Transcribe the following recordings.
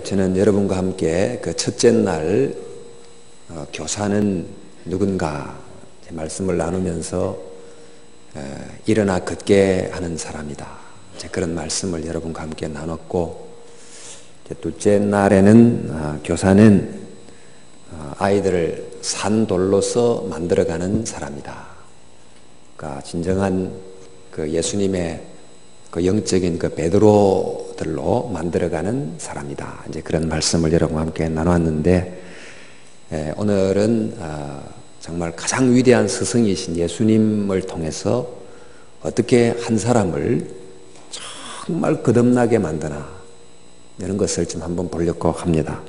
저는 여러분과 함께 그 첫째 날 교사는 누군가 말씀을 나누면서 일어나 걷게 하는 사람이다. 그런 말씀을 여러분과 함께 나눴고, 둘째 날에는 교사는 아이들을 산돌로서 만들어가는 사람이다. 그러니까 진정한 그 예수님의 그 영적인 그 베드로들로 만들어가는 사람이다. 이제 그런 말씀을 여러분과 함께 나눴는데, 오늘은 정말 가장 위대한 스승이신 예수님을 통해서 어떻게 한 사람을 정말 거듭나게 만드나, 이런 것을 좀 한번 보려고 합니다.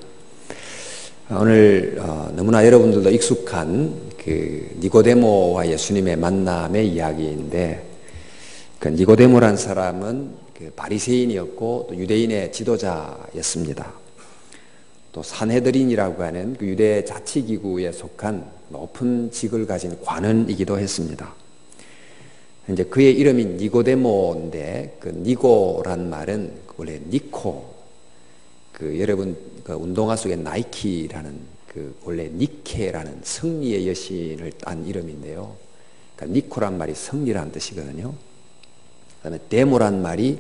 오늘 너무나 여러분들도 익숙한 그 니고데모와 예수님의 만남의 이야기인데, 그 니고데모란 사람은 그 바리새인이었고 또 유대인의 지도자였습니다. 또 산헤드린이라고 하는 그 유대 자치기구에 속한 높은 직을 가진 관원이기도 했습니다. 이제 그의 이름이 니고데모인데, 그 니고란 말은 원래 니코, 그 여러분 그 운동화 속에 나이키라는 그 원래 니케라는 승리의 여신을 딴 이름인데요. 그러니까 니코란 말이 승리라는 뜻이거든요. 그다음에 데모란 말이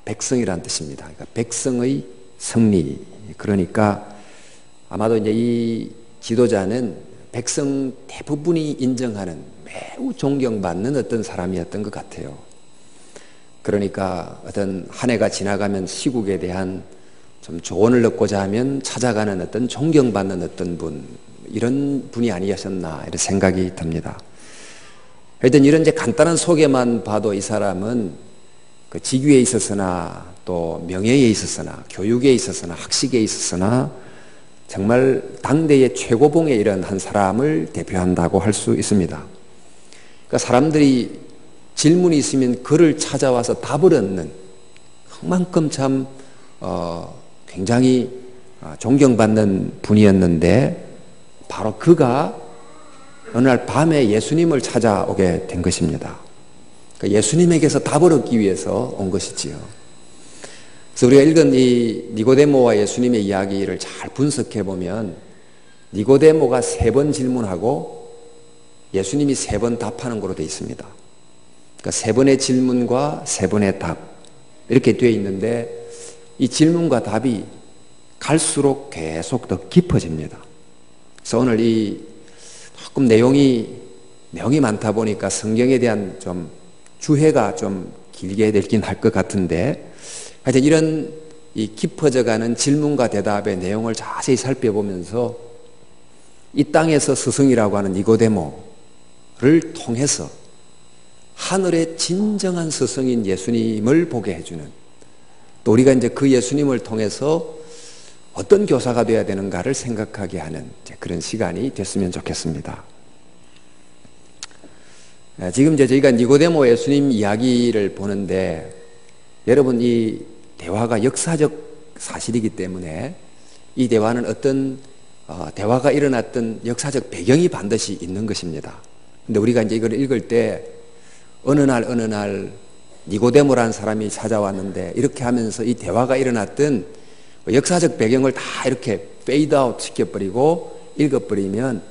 백성이라는 뜻입니다. 그러니까 백성의 승리. 그러니까 아마도 이제 이 지도자는 백성 대부분이 인정하는 매우 존경받는 어떤 사람이었던 것 같아요. 그러니까 어떤 한 해가 지나가면 시국에 대한 좀 조언을 얻고자 하면 찾아가는 어떤 존경받는 어떤 분, 이런 분이 아니었나 이런 생각이 듭니다. 하여튼 이런 이제 간단한 소개만 봐도 이 사람은 그 직위에 있어서나 또 명예에 있어서나 교육에 있어서나 학식에 있어서나 정말 당대의 최고봉에 이른 한 사람을 대표한다고 할 수 있습니다. 그러니까 사람들이 질문이 있으면 그를 찾아와서 답을 얻는, 그만큼 참 굉장히 존경받는 분이었는데, 바로 그가 어느 날 밤에 예수님을 찾아오게 된 것입니다. 그러니까 예수님에게서 답을 얻기 위해서 온 것이지요. 그래서 우리가 읽은 이 니고데모와 예수님의 이야기를 잘 분석해 보면, 니고데모가 3번 질문하고 예수님이 3번 답하는 거로 되어 있습니다. 그러니까 3번의 질문과 3번의 답, 이렇게 되어 있는데, 이 질문과 답이 갈수록 계속 더 깊어집니다. 그래서 오늘 이 조금 내용이 많다 보니까 성경에 대한 좀 주해가 좀 길게 되긴 할 것 같은데, 하여튼 이런 이 깊어져가는 질문과 대답의 내용을 자세히 살펴보면서 이 땅에서 스승이라고 하는 니고데모를 통해서 하늘의 진정한 스승인 예수님을 보게 해주는, 또 우리가 이제 그 예수님을 통해서 어떤 교사가 되어야 되는가를 생각하게 하는 그런 시간이 됐으면 좋겠습니다. 지금 이제 저희가 니고데모 예수님 이야기를 보는데, 여러분 이 대화가 역사적 사실이기 때문에 이 대화는 어떤 대화가 일어났던 역사적 배경이 반드시 있는 것입니다. 근데 우리가 이제 이걸 읽을 때 어느 날 니고데모라는 사람이 찾아왔는데, 이렇게 하면서 이 대화가 일어났던 역사적 배경을 다 이렇게 페이드 아웃 시켜버리고 읽어버리면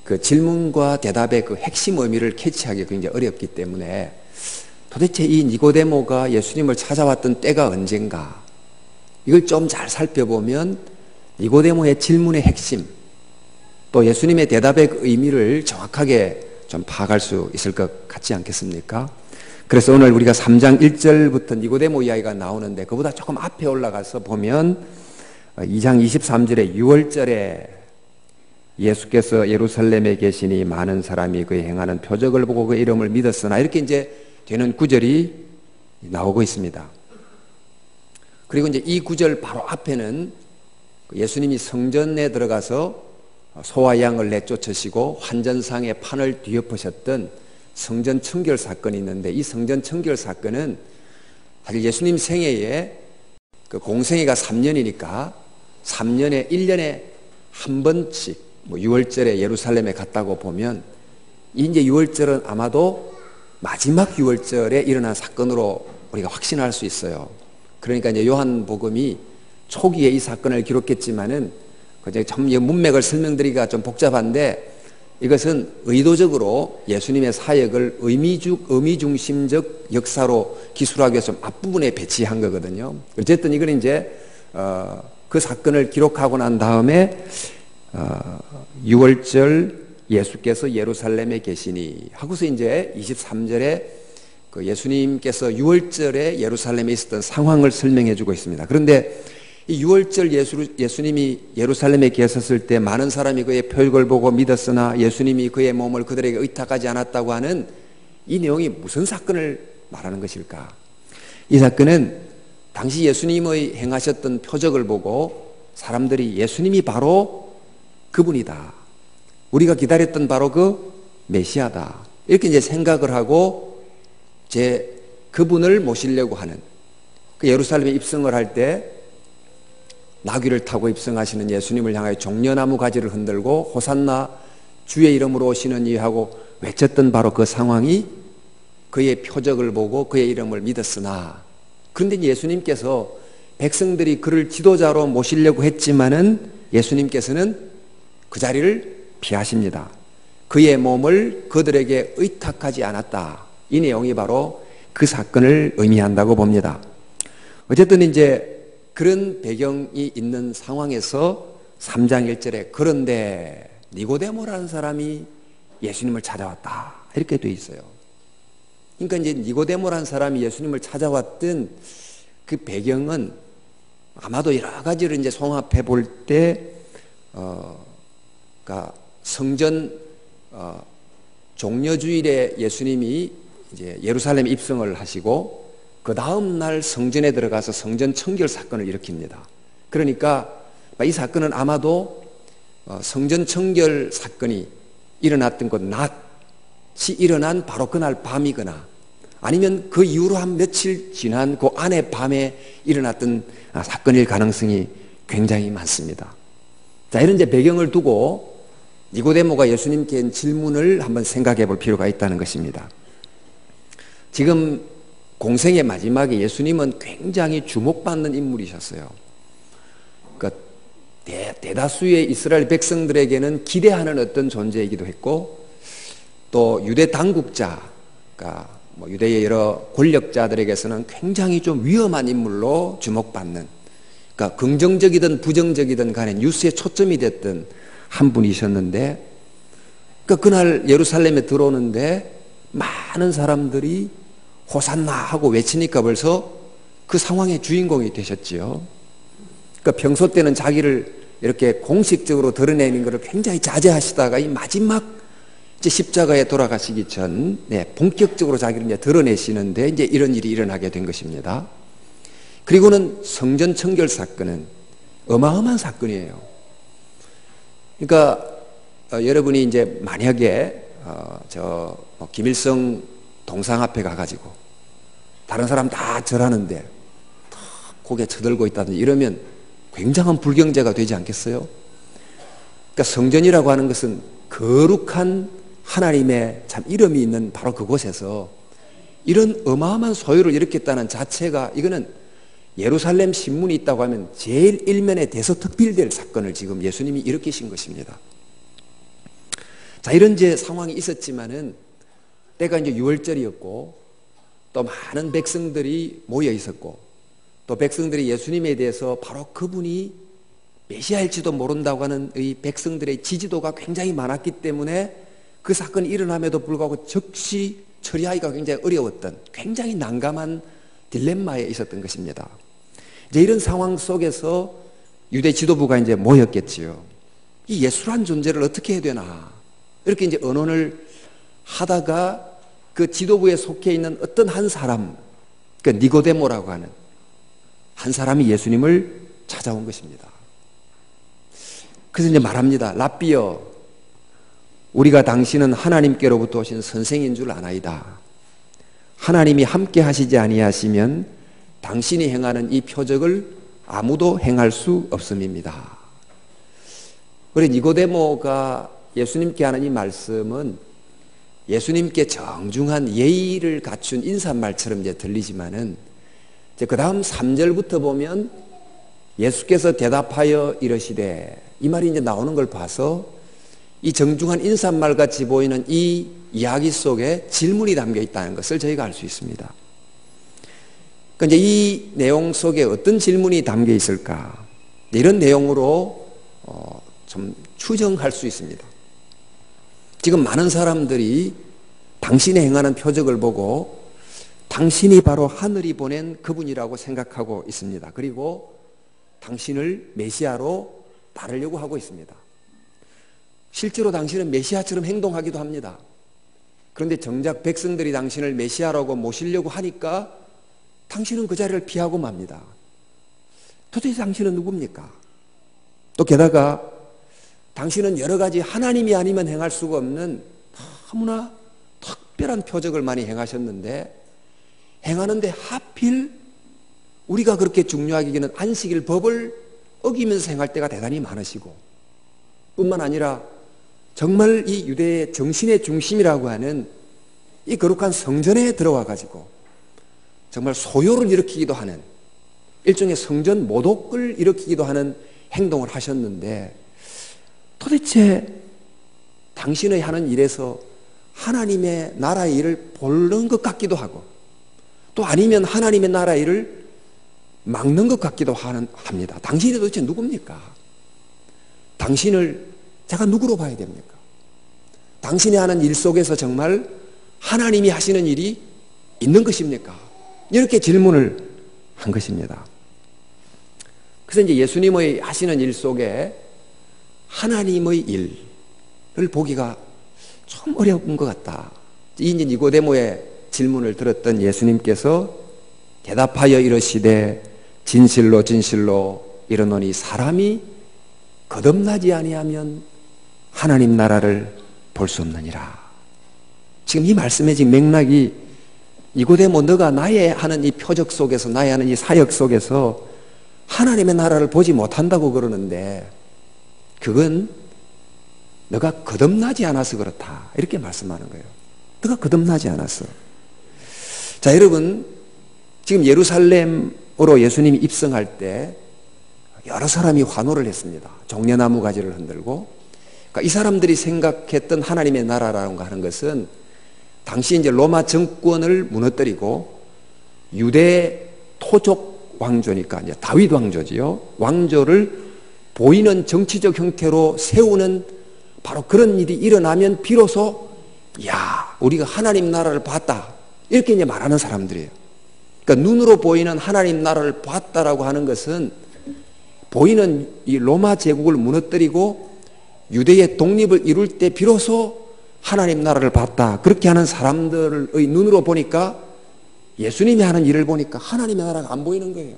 그 질문과 대답의 그 핵심 의미를 캐치하기 굉장히 어렵기 때문에, 도대체 이 니고데모가 예수님을 찾아왔던 때가 언젠가, 이걸 좀 잘 살펴보면 니고데모의 질문의 핵심, 또 예수님의 대답의 그 의미를 정확하게 좀 파악할 수 있을 것 같지 않겠습니까? 그래서 오늘 우리가 3장 1절부터 니고데모 이야기가 나오는데, 그보다 조금 앞에 올라가서 보면 2장 23절에 6월절에 예수께서 예루살렘에 계시니 많은 사람이 그의 행하는 표적을 보고 그 이름을 믿었으나, 이렇게 이제 되는 구절이 나오고 있습니다. 그리고 이제 이 구절 바로 앞에는 예수님이 성전에 들어가서 소와 양을 내쫓으시고 환전상의 판을 뒤엎으셨던 성전 청결 사건이 있는데, 이 성전 청결 사건은 사실 예수님 생애에 그 공생애가 3년이니까 3년에 1년에 한 번씩 6월절에 예루살렘에 갔다고 보면, 이제 6월절은 아마도 마지막 6월절에 일어난 사건으로 우리가 확신할 수 있어요. 그러니까 이제 요한복음이 초기에 이 사건을 기록했지만은 참 문맥을 설명드리기가 좀 복잡한데, 이것은 의도적으로 예수님의 사역을 의미중심적 역사로 기술하기 위해서 앞부분에 배치한 거거든요. 어쨌든 이건 이제 그 사건을 기록하고 난 다음에 6월절 예수께서 예루살렘에 계시니 하고서 이제 23절에 그 예수님께서 6월절에 예루살렘에 있었던 상황을 설명해 주고 있습니다. 그런데 이 6월절 예수님이 예루살렘에 계셨을 때 많은 사람이 그의 표적을 보고 믿었으나 예수님이 그의 몸을 그들에게 의탁하지 않았다고 하는 이 내용이 무슨 사건을 말하는 것일까? 이 사건은 당시 예수님의 행하셨던 표적을 보고 사람들이 예수님이 바로 그분이다, 우리가 기다렸던 바로 그 메시아다, 이렇게 이제 생각을 하고 그분을 모시려고 하는, 그 예루살렘에 입성을 할 때 나귀를 타고 입성하시는 예수님을 향하여 종려나무 가지를 흔들고 호산나 주의 이름으로 오시는 이 하고 외쳤던 바로 그 상황이 그의 표적을 보고 그의 이름을 믿었으나, 그런데 예수님께서 백성들이 그를 지도자로 모시려고 했지만은 예수님께서는 그 자리를 피하십니다. 그의 몸을 그들에게 의탁하지 않았다. 이 내용이 바로 그 사건을 의미한다고 봅니다. 어쨌든 이제 그런 배경이 있는 상황에서 3장 1절에 그런데 니고데모라는 사람이 예수님을 찾아왔다, 이렇게 돼 있어요. 그러니까 이제 니고데모라는 사람이 예수님을 찾아왔던 그 배경은 아마도 여러 가지를 이제 종합해 볼 때, 그러니까 성전 종려주일에 예수님이 이제 예루살렘에 입성을 하시고 그 다음 날 성전에 들어가서 성전 청결 사건을 일으킵니다. 그러니까 이 사건은 아마도 성전 청결 사건이 일어났던 것 낮이 일어난 바로 그날 밤이거나 아니면 그 이후로 한 며칠 지난 그 안에 밤에 일어났던 사건일 가능성이 굉장히 많습니다. 자, 이런 이제 배경을 두고 니고데모가 예수님께 한 질문을 한번 생각해 볼 필요가 있다는 것입니다. 지금 공생의 마지막에 예수님은 굉장히 주목받는 인물이셨어요. 그러니까 대다수의 이스라엘 백성들에게는 기대하는 어떤 존재이기도 했고, 또 유대 당국자, 그러니까 유대의 여러 권력자들에게서는 굉장히 좀 위험한 인물로 주목받는, 그러니까 긍정적이든 부정적이든 간에 뉴스에 초점이 됐던 한 분이셨는데, 그러니까 그날 예루살렘에 들어오는데 많은 사람들이 호산나 하고 외치니까 벌써 그 상황의 주인공이 되셨지요. 그러니까 평소 때는 자기를 이렇게 공식적으로 드러내는 것을 굉장히 자제하시다가 이 마지막 이제 십자가에 돌아가시기 전 본격적으로 자기를 이제 드러내시는데 이제 이런 일이 일어나게 된 것입니다. 그리고는 성전 청결 사건은 어마어마한 사건이에요. 그러니까 여러분이 이제 만약에 김일성 동상 앞에 가가지고 다른 사람 다 절하는데 고개 쳐들고 있다든지 이러면 굉장한 불경제가 되지 않겠어요? 그러니까 성전이라고 하는 것은 거룩한 하나님의 참 이름이 있는 바로 그곳에서 이런 어마어마한 소요를 일으켰다는 자체가, 이거는 예루살렘 신문이 있다고 하면 제일 일면에 대서특필될 사건을 지금 예수님이 일으키신 것입니다. 자, 이런 이제 상황이 있었지만은 때가 이제 6월절이었고 또 많은 백성들이 모여 있었고 또 백성들이 예수님에 대해서 바로 그분이 메시아일지도 모른다고 하는 이 백성들의 지지도가 굉장히 많았기 때문에 그 사건이 일어남에도 불구하고 즉시 처리하기가 굉장히 어려웠던, 굉장히 난감한 딜레마에 있었던 것입니다. 이제 이런 상황 속에서 유대 지도부가 이제 모였겠지요. 이 예수란 존재를 어떻게 해야 되나, 이렇게 이제 언론을 하다가 그 지도부에 속해 있는 어떤 한 사람, 그 니고데모라고 하는 한 사람이 예수님을 찾아온 것입니다. 그래서 이제 말합니다. 랍비여, 우리가 당신은 하나님께로부터 오신 선생인 줄 아나이다. 하나님이 함께 하시지 아니하시면 당신이 행하는 이 표적을 아무도 행할 수 없음입니다. 그래, 니고데모가 예수님께 하는 이 말씀은 예수님께 정중한 예의를 갖춘 인사말처럼 이제 들리지만은, 이제 그 다음 3절부터 보면 예수께서 대답하여 이르시되, 이 말이 이제 나오는 걸 봐서 이 정중한 인사말 같이 보이는 이 이야기 속에 질문이 담겨 있다는 것을 저희가 알 수 있습니다. 그러니까 이제 이 내용 속에 어떤 질문이 담겨 있을까? 이런 내용으로 좀 추정할 수 있습니다. 지금 많은 사람들이 당신이 행하는 표적을 보고 당신이 바로 하늘이 보낸 그분이라고 생각하고 있습니다. 그리고 당신을 메시아로 따르려고 하고 있습니다. 실제로 당신은 메시아처럼 행동하기도 합니다. 그런데 정작 백성들이 당신을 메시아라고 모시려고 하니까 당신은 그 자리를 피하고 맙니다. 도대체 당신은 누굽니까? 또 게다가 당신은 여러 가지 하나님이 아니면 행할 수가 없는 너무나 특별한 표적을 많이 행하셨는데, 행하는데 하필 우리가 그렇게 중요하게 여기는 안식일 법을 어기면서 행할 때가 대단히 많으시고, 뿐만 아니라 정말 이 유대의 정신의 중심이라고 하는 이 거룩한 성전에 들어와 가지고 정말 소요를 일으키기도 하는, 일종의 성전 모독을 일으키기도 하는 행동을 하셨는데, 도대체 당신의 하는 일에서 하나님의 나라의 일을 보는 것 같기도 하고, 또 아니면 하나님의 나라의 일을 막는 것 같기도 합니다. 당신이 도대체 누굽니까? 당신을 제가 누구로 봐야 됩니까? 당신이 하는 일 속에서 정말 하나님이 하시는 일이 있는 것입니까? 이렇게 질문을 한 것입니다. 그래서 이제 예수님의 하시는 일 속에 하나님의 일을 보기가 좀 어려운 것 같다. 이 이제 니고데모의 질문을 들었던 예수님께서 대답하여 이르시되, 진실로 진실로 이르노니 사람이 거듭나지 아니하면 하나님 나라를 볼 수 없느니라. 지금 이 말씀의 지금 맥락이, 니고데모, 너가 나의 하는 이 표적 속에서, 나의 하는 이 사역 속에서 하나님의 나라를 보지 못한다고 그러는데, 그건 너가 거듭나지 않아서 그렇다, 이렇게 말씀하는 거예요. 너가 거듭나지 않았어. 자, 여러분, 지금 예루살렘으로 예수님이 입성할 때 여러 사람이 환호를 했습니다. 종려나무 가지를 흔들고. 그러니까 이 사람들이 생각했던 하나님의 나라라고 하는 것은 당시 이제 로마 정권을 무너뜨리고 유대 토족 왕조니까 이제 다윗 왕조지요. 왕조를 보이는 정치적 형태로 세우는 바로 그런 일이 일어나면 비로소, 야, 우리가 하나님 나라를 봤다, 이렇게 이제 말하는 사람들이에요. 그러니까 눈으로 보이는 하나님 나라를 봤다라고 하는 것은 보이는 이 로마 제국을 무너뜨리고 유대의 독립을 이룰 때 비로소 하나님 나라를 봤다, 그렇게 하는 사람들의 눈으로 보니까, 예수님이 하는 일을 보니까 하나님의 나라가 안 보이는 거예요.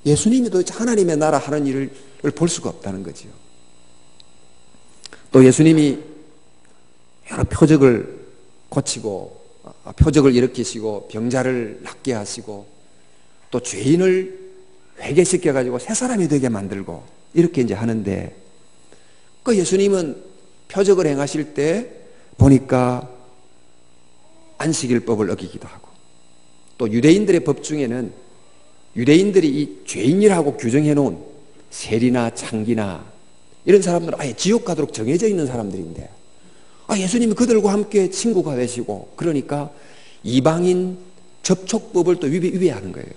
예수님이 도대체 하나님의 나라 하는 일을 볼 수가 없다는 거죠. 또 예수님이 여러 표적을 고치고, 표적을 일으키시고, 병자를 낫게 하시고, 또 죄인을 회개시켜가지고 새 사람이 되게 만들고, 이렇게 이제 하는데, 그 예수님은 표적을 행하실 때 보니까 안식일법을 어기기도 하고, 또 유대인들의 법 중에는 유대인들이 이 죄인이라고 규정해 놓은 세리나 창기나 이런 사람들은 아예 지옥 가도록 정해져 있는 사람들인데, 예수님이 그들과 함께 친구가 되시고, 그러니까 이방인 접촉법을 또 위배하는 거예요.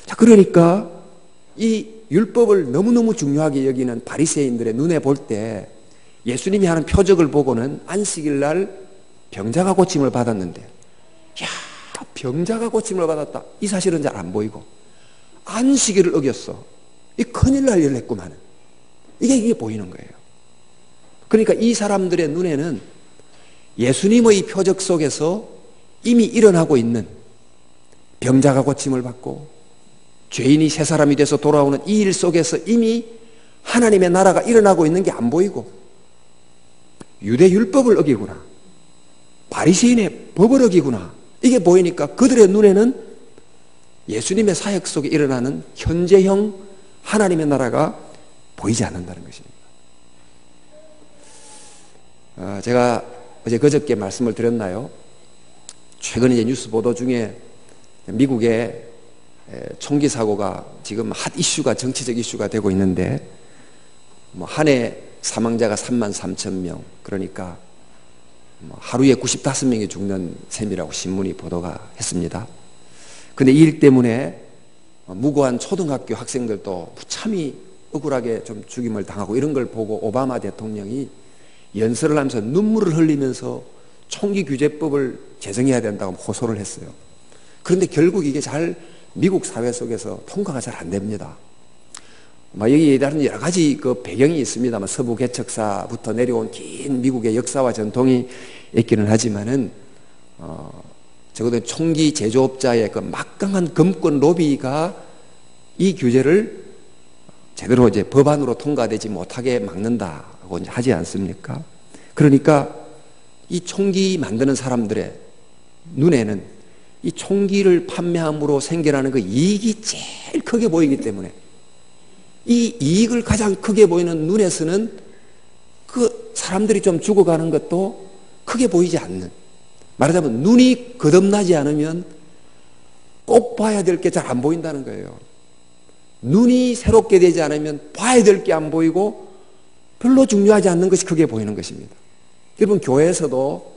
자, 그러니까 이 율법을 너무너무 중요하게 여기는 바리새인들의 눈에 볼 때 예수님이 하는 표적을 보고는 안식일 날 병자가 고침을 받았는데, 야, 병자가 고침을 받았다, 이 사실은 잘 안 보이고, 안식일을 어겼어, 이 큰일 날 일을 했구만, 이게 보이는 거예요. 그러니까 이 사람들의 눈에는 예수님의 표적 속에서 이미 일어나고 있는, 병자가 고침을 받고 죄인이 새 사람이 돼서 돌아오는 이 일 속에서 이미 하나님의 나라가 일어나고 있는 게 안 보이고, 유대 율법을 어기구나, 바리새인의 법을 어기구나, 이게 보이니까 그들의 눈에는 예수님의 사역 속에 일어나는 현재형 하나님의 나라가 보이지 않는다는 것입니다. 제가 어제 그저께 말씀을 드렸나요? 최근 이제 뉴스 보도 중에 미국의 총기 사고가 지금 핫 이슈가 정치적 이슈가 되고 있는데 한 해 사망자가 33,000명, 그러니까 하루에 95명이 죽는 셈이라고 신문이 보도가 했습니다. 근데 이 일 때문에 무고한 초등학교 학생들도 무참히 억울하게 좀 죽임을 당하고 이런 걸 보고 오바마 대통령이 연설을 하면서 눈물을 흘리면서 총기 규제법을 제정해야 된다고 호소를 했어요. 그런데 결국 이게 잘 미국 사회 속에서 통과가 잘 안 됩니다. 여기에 다른 여러 가지 그 배경이 있습니다만 서부 개척사부터 내려온 긴 미국의 역사와 전통이 있기는 하지만은 적어도 총기 제조업자의 그 막강한 금권 로비가 이 규제를 제대로 이제 법안으로 통과되지 못하게 막는다고 하지 않습니까? 그러니까 이 총기 만드는 사람들의 눈에는 이 총기를 판매함으로 생겨나는 그 이익이 제일 크게 보이기 때문에 이 이익을 가장 크게 보이는 눈에서는 그 사람들이 좀 죽어가는 것도 크게 보이지 않는, 말하자면 눈이 거듭나지 않으면 꼭 봐야 될 게 잘 안 보인다는 거예요. 눈이 새롭게 되지 않으면 봐야 될 게 안 보이고 별로 중요하지 않는 것이 크게 보이는 것입니다. 여러분, 교회에서도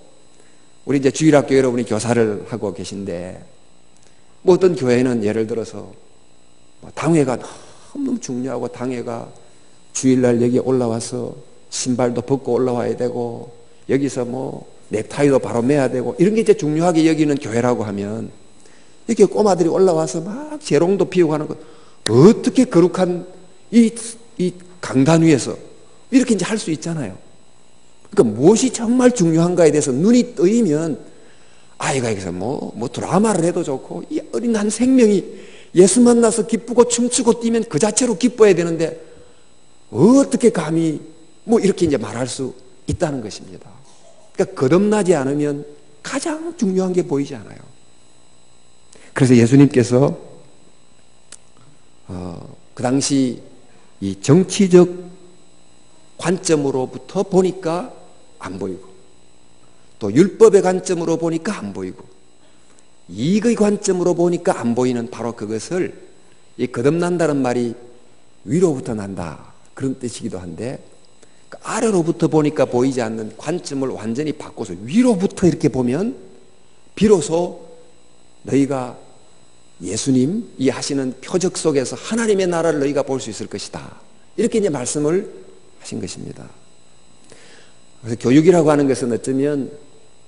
우리 이제 주일학교 여러분이 교사를 하고 계신데 어떤 교회는 예를 들어서 당회가 너무 중요하고 당회가 주일날 여기 올라와서 신발도 벗고 올라와야 되고 여기서 넥타이도 바로 매야 되고 이런 게 이제 중요하게 여기는 교회라고 하면 이렇게 꼬마들이 올라와서 막 재롱도 피우고 하는 것, 어떻게 거룩한 이 강단 위에서 이렇게 이제 할 수 있잖아요. 그러니까 무엇이 정말 중요한가에 대해서 눈이 뜨이면 아이가 여기서 드라마를 해도 좋고 이 어린 한 생명이 예수 만나서 기쁘고 춤추고 뛰면 그 자체로 기뻐야 되는데 어떻게 감히 이렇게 이제 말할 수 있다는 것입니다. 그러니까 거듭나지 않으면 가장 중요한 게 보이지 않아요. 그래서 예수님께서 그 당시 이 정치적 관점으로부터 보니까 안 보이고 또 율법의 관점으로 보니까 안 보이고 이익의 관점으로 보니까 안 보이는 바로 그것을 이 거듭난다는 말이 위로부터 난다 그런 뜻이기도 한데 그 아래로부터 보니까 보이지 않는 관점을 완전히 바꿔서 위로부터 이렇게 보면 비로소 너희가 예수님이 하시는 표적 속에서 하나님의 나라를 너희가 볼 수 있을 것이다. 이렇게 이제 말씀을 하신 것입니다. 그래서 교육이라고 하는 것은 어쩌면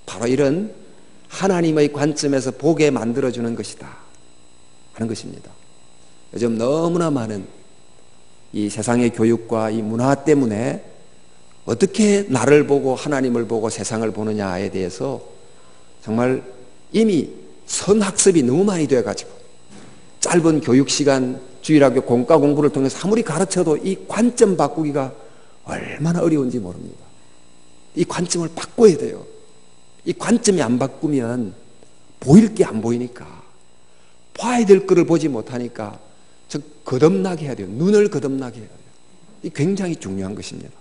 바로 이런 하나님의 관점에서 보게 만들어주는 것이다 하는 것입니다. 요즘 너무나 많은 이 세상의 교육과 이 문화 때문에 어떻게 나를 보고 하나님을 보고 세상을 보느냐에 대해서 정말 이미 선학습이 너무 많이 되어가지고 짧은 교육시간 주일학교 공과 공부를 통해서 아무리 가르쳐도 이 관점 바꾸기가 얼마나 어려운지 모릅니다. 이 관점을 바꿔야 돼요. 이 관점이 안 바꾸면 보일 게 안 보이니까 봐야 될 거를 보지 못하니까 거듭나게 해야 돼요. 눈을 거듭나게 해야 돼요. 이 굉장히 중요한 것입니다.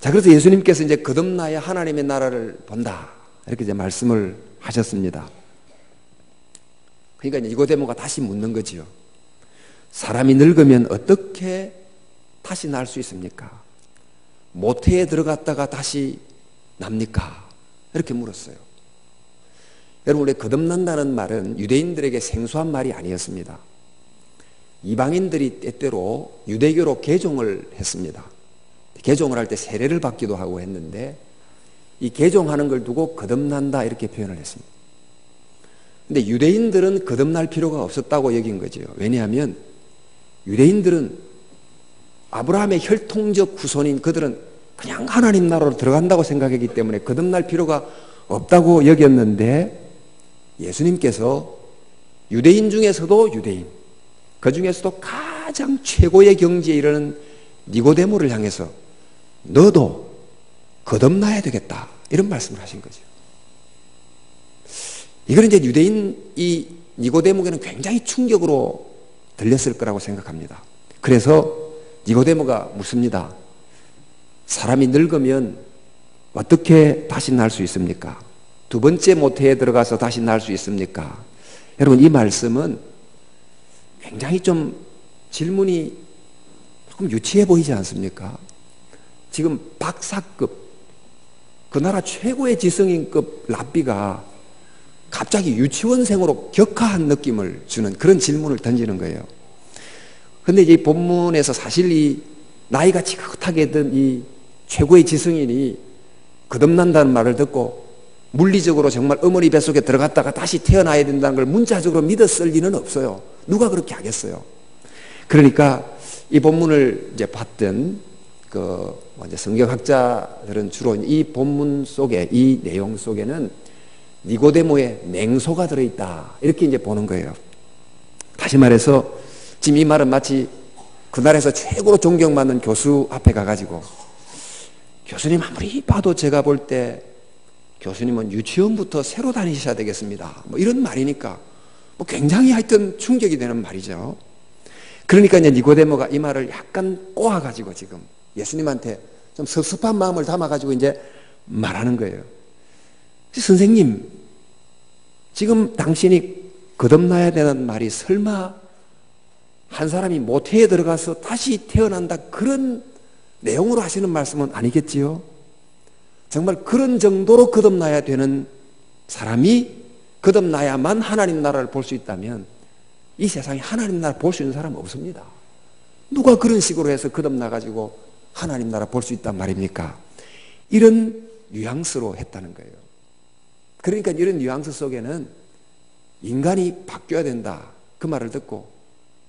자, 그래서 예수님께서 이제 거듭나야 하나님의 나라를 본다 이렇게 이제 말씀을 하셨습니다. 그러니까 니고데모가 다시 묻는 거지요. 사람이 늙으면 어떻게 다시 날 수 있습니까? 모태에 들어갔다가 다시 납니까? 이렇게 물었어요. 여러분, 원래 거듭난다는 말은 유대인들에게 생소한 말이 아니었습니다. 이방인들이 때때로 유대교로 개종을 했습니다. 개종을 할 때 세례를 받기도 하고 했는데 이 개종하는 걸 두고 거듭난다 이렇게 표현을 했습니다. 근데 유대인들은 거듭날 필요가 없었다고 여긴 거죠. 왜냐하면 유대인들은 아브라함의 혈통적 후손인 그들은 그냥 하나님 나라로 들어간다고 생각했기 때문에 거듭날 필요가 없다고 여겼는데 예수님께서 유대인 중에서도 유대인, 그 중에서도 가장 최고의 경지에 이르는 니고데모를 향해서 너도 거듭나야 되겠다 이런 말씀을 하신 거죠. 이건 이제 유대인 이 니고데모에게는 굉장히 충격으로 들렸을 거라고 생각합니다. 그래서 니고데모가 묻습니다. 사람이 늙으면 어떻게 다시 날 수 있습니까? 두 번째 모태에 들어가서 다시 날 수 있습니까? 여러분, 이 말씀은 굉장히 좀 질문이 조금 유치해 보이지 않습니까? 지금 박사급, 그 나라 최고의 지성인급 랍비가 갑자기 유치원생으로 격하한 느낌을 주는 그런 질문을 던지는 거예요. 근데 이제 본문에서 사실 이 나이가 지긋하게 든 이 최고의 지성인이 거듭난다는 말을 듣고 물리적으로 정말 어머니 뱃속에 들어갔다가 다시 태어나야 된다는 걸 문자적으로 믿었을 리는 없어요. 누가 그렇게 하겠어요? 그러니까 이 본문을 이제 봤던 이제 성경학자들은 주로 이 본문 속에, 이 내용 속에는 니고데모의 맹소가 들어있다, 이렇게 이제 보는 거예요. 다시 말해서 지금 이 말은 마치 그 나라에서 최고로 존경받는 교수 앞에 가가지고 교수님, 아무리 봐도 제가 볼 때 교수님은 유치원부터 새로 다니셔야 되겠습니다, 뭐 이런 말이니까 뭐 굉장히 하여튼 충격이 되는 말이죠. 그러니까 이제 니고데모가 이 말을 약간 꼬아가지고 지금 예수님한테 좀 섭섭한 마음을 담아가지고 이제 말하는 거예요. 선생님, 지금 당신이 거듭나야 되는 말이 설마 한 사람이 모태에 들어가서 다시 태어난다, 그런 내용으로 하시는 말씀은 아니겠지요? 정말 그런 정도로 거듭나야 되는 사람이 거듭나야만 하나님 나라를 볼 수 있다면 이 세상에 하나님 나라 볼 수 있는 사람은 없습니다. 누가 그런 식으로 해서 거듭나가지고 하나님 나라 볼 수 있단 말입니까? 이런 뉘앙스로 했다는 거예요. 그러니까 이런 뉘앙스 속에는 인간이 바뀌어야 된다, 그 말을 듣고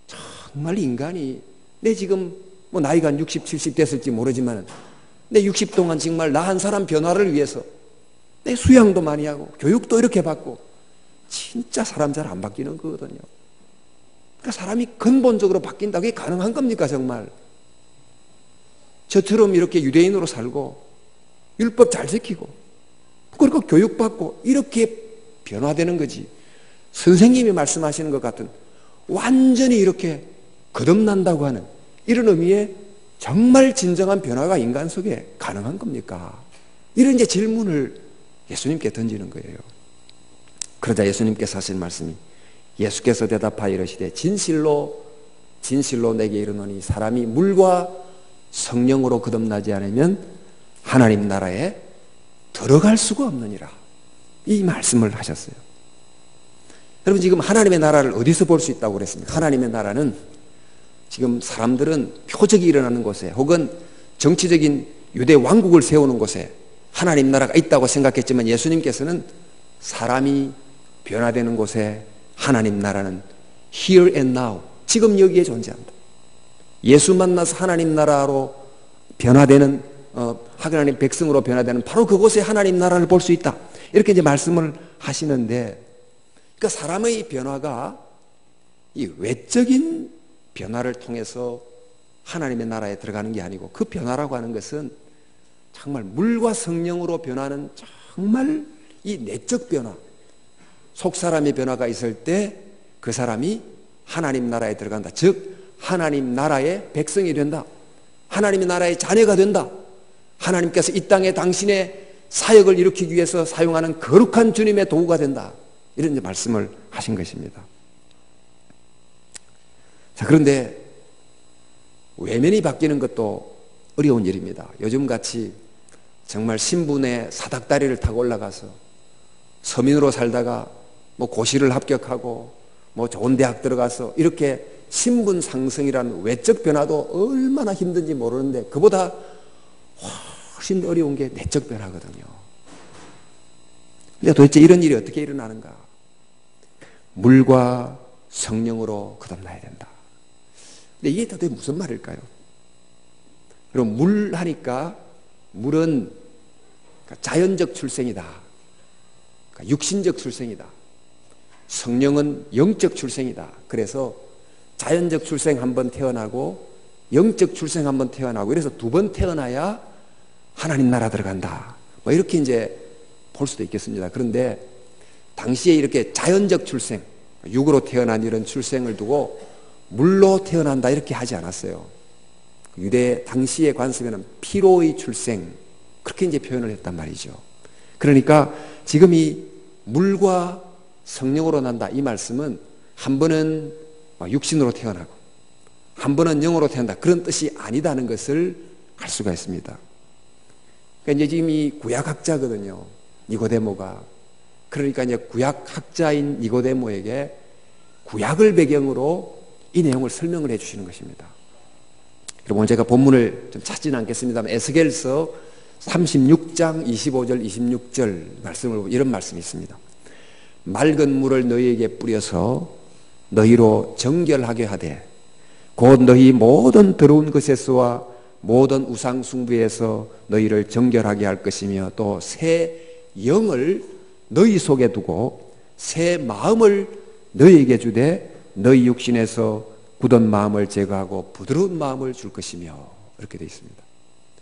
정말 인간이, 내 지금 뭐 나이가 한 60, 70 됐을지 모르지만 내 60 동안 정말 나 한 사람 변화를 위해서 내 수양도 많이 하고 교육도 이렇게 받고 진짜 사람 잘 안 바뀌는 거거든요. 그러니까 사람이 근본적으로 바뀐다고 이게 가능한 겁니까 정말? 저처럼 이렇게 유대인으로 살고 율법 잘 지키고 그리고 교육받고 이렇게 변화되는 거지, 선생님이 말씀하시는 것 같은 완전히 이렇게 거듭난다고 하는 이런 의미의 정말 진정한 변화가 인간 속에 가능한 겁니까? 이런 이제 질문을 예수님께 던지는 거예요. 그러자 예수님께서 하신 말씀이, 예수께서 대답하여 이르시되 진실로 진실로 내게 이르노니 사람이 물과 성령으로 거듭나지 않으면 하나님 나라에 들어갈 수가 없느니라, 이 말씀을 하셨어요. 여러분, 지금 하나님의 나라를 어디서 볼 수 있다고 그랬습니까? 하나님의 나라는 지금 사람들은 표적이 일어나는 곳에 혹은 정치적인 유대 왕국을 세우는 곳에 하나님 나라가 있다고 생각했지만 예수님께서는 사람이 변화되는 곳에 하나님 나라는 here and now, 지금 여기에 존재한다. 예수 만나서 하나님 나라로 변화되는 하나님 백성으로 변화되는 바로 그곳에 하나님 나라를 볼 수 있다, 이렇게 이제 말씀을 하시는데, 그러니까 사람의 변화가 이 외적인 변화를 통해서 하나님의 나라에 들어가는 게 아니고 그 변화라고 하는 것은 정말 물과 성령으로 변하는 정말 이 내적 변화, 속 사람의 변화가 있을 때 그 사람이 하나님 나라에 들어간다. 즉 하나님 나라의 백성이 된다, 하나님의 나라의 자녀가 된다, 하나님께서 이 땅에 당신의 사역을 일으키기 위해서 사용하는 거룩한 주님의 도구가 된다, 이런 이제 말씀을 하신 것입니다. 자, 그런데 외면이 바뀌는 것도 어려운 일입니다. 요즘같이 정말 신분의 사닥다리를 타고 올라가서 서민으로 살다가 뭐 고시를 합격하고 뭐 좋은 대학 들어가서 이렇게 신분 상승이라는 외적 변화도 얼마나 힘든지 모르는데 그보다 훨씬 어려운 게 내적 변화거든요. 근데 도대체 이런 일이 어떻게 일어나는가? 물과 성령으로 거듭나야 된다. 근데 이게 도대체 무슨 말일까요? 그럼 물 하니까 물은 자연적 출생이다, 육신적 출생이다. 성령은 영적 출생이다. 그래서 자연적 출생 한번 태어나고 영적 출생 한번 태어나고 이래서 두 번 태어나야 하나님 나라 들어간다, 뭐 이렇게 이제 볼 수도 있겠습니다. 그런데 당시에 이렇게 자연적 출생, 육으로 태어난 이런 출생을 두고 물로 태어난다 이렇게 하지 않았어요. 유대 당시의 관습에는 피로의 출생, 그렇게 이제 표현을 했단 말이죠. 그러니까 지금 이 물과 성령으로 난다, 이 말씀은 한 번은 육신으로 태어나고 한 번은 영으로 태어난다, 그런 뜻이 아니다는 것을 알 수가 있습니다. 그러니까 이제 지금 이 구약학자거든요, 니고데모가. 그러니까 이제 구약학자인 니고데모에게 구약을 배경으로 이 내용을 설명을 해 주시는 것입니다. 오늘 제가 본문을 좀 찾지는 않겠습니다만 에스겔서 36장 25절 26절 말씀을 보면 이런 말씀이 있습니다. 맑은 물을 너희에게 뿌려서 너희로 정결하게 하되 곧 너희 모든 더러운 것에서와 모든 우상 숭배에서 너희를 정결하게 할 것이며 또 새 영을 너희 속에 두고 새 마음을 너희에게 주되 너희 육신에서 굳은 마음을 제거하고 부드러운 마음을 줄 것이며, 이렇게 되어 있습니다.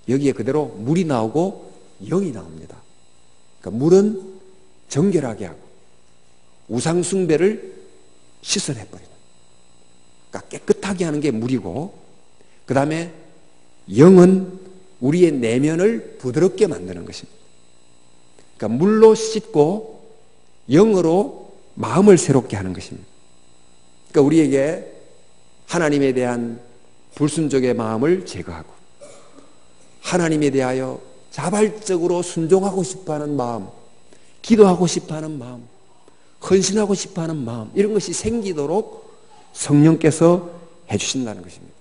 여기에 그대로 물이 나오고 영이 나옵니다. 그러니까 물은 정결하게 하고 우상 숭배를 씻어내버리는, 그러니까 깨끗하게 하는 게 물이고, 그 다음에 영은 우리의 내면을 부드럽게 만드는 것입니다. 그러니까 물로 씻고 영으로 마음을 새롭게 하는 것입니다. 그러니까 우리에게 하나님에 대한 불순종의 마음을 제거하고 하나님에 대하여 자발적으로 순종하고 싶어하는 마음, 기도하고 싶어하는 마음, 헌신하고 싶어하는 마음, 이런 것이 생기도록 성령께서 해주신다는 것입니다.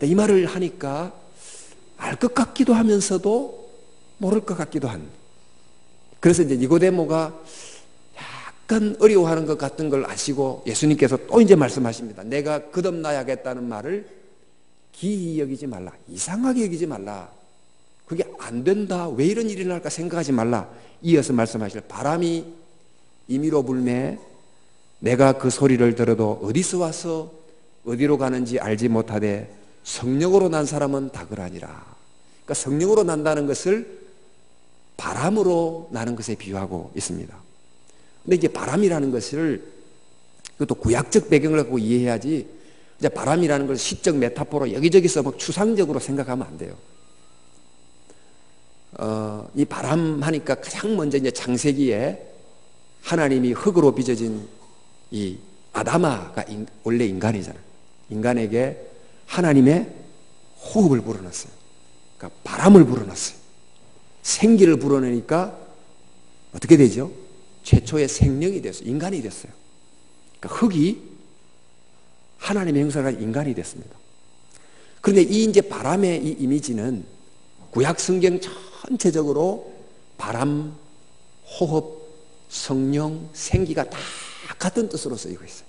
이 말을 하니까 알 것 같기도 하면서도 모를 것 같기도 한, 그래서 이제 니고데모가 약간 어려워하는 것 같은 걸 아시고 예수님께서 또 이제 말씀하십니다. 내가 거듭나야겠다는 말을 기이히 여기지 말라, 이상하게 여기지 말라, 그게 안 된다, 왜 이런 일이 날까 생각하지 말라. 이어서 말씀하실, 바람이 임의로 불매 내가 그 소리를 들어도 어디서 와서 어디로 가는지 알지 못하되 성령으로 난 사람은 다 그러하니라. 그러니까 성령으로 난다는 것을 바람으로 나는 것에 비유하고 있습니다. 근데 이제 바람이라는 것을, 그것도 구약적 배경을 갖고 이해해야지, 이제 바람이라는 걸 시적 메타포로 여기저기서 막 추상적으로 생각하면 안 돼요. 이 바람 하니까 가장 먼저 이제 창세기에 하나님이 흙으로 빚어진 이 아담아가 원래 인간이잖아요. 인간에게 하나님의 호흡을 불어넣었어요. 그러니까 바람을 불어넣었어요. 생기를 불어내니까 어떻게 되죠? 최초의 생명이 됐어요. 인간이 됐어요. 그러니까 흙이 하나님의 형상을 가진 인간이 됐습니다. 그런데 이 이제 바람의 이 이미지는 구약 성경 전체적으로 바람, 호흡, 성령, 생기가 다 같은 뜻으로 쓰이고 있어요.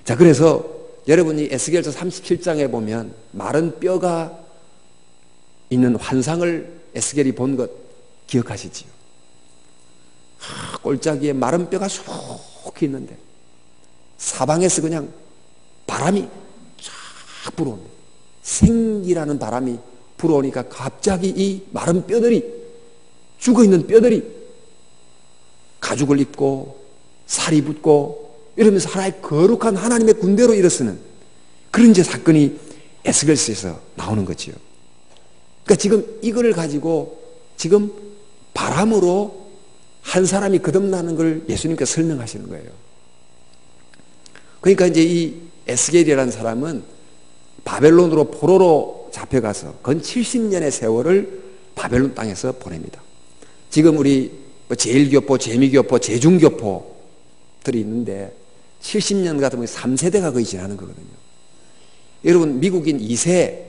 자, 그래서 여러분이 에스겔서 37장에 보면 마른 뼈가 있는 환상을 에스겔이 본 것 기억하시지요? 골짜기에 마른 뼈가 쏙 있는데 사방에서 그냥 바람이 쫙 불어옵니다. 생기라는 바람이 불어오니까 갑자기 이 마른 뼈들이, 죽어있는 뼈들이 가죽을 입고 살이 붙고 이러면서 하나의 거룩한 하나님의 군대로 일어서는 그런 이제 사건이 에스겔서에서 나오는 거지요. 그러니까 지금 이거를 가지고 지금 바람으로 한 사람이 거듭나는 걸 예수님께서 설명하시는 거예요. 그러니까 이제 이 에스겔이라는 사람은 바벨론으로 포로로 잡혀가서 건 70년의 세월을 바벨론 땅에서 보냅니다. 지금 우리 제1교포, 제2교포, 제 중교포들이 있는데 70년 같으면 3세대가 거의 지나는 거거든요. 여러분, 미국인 2세,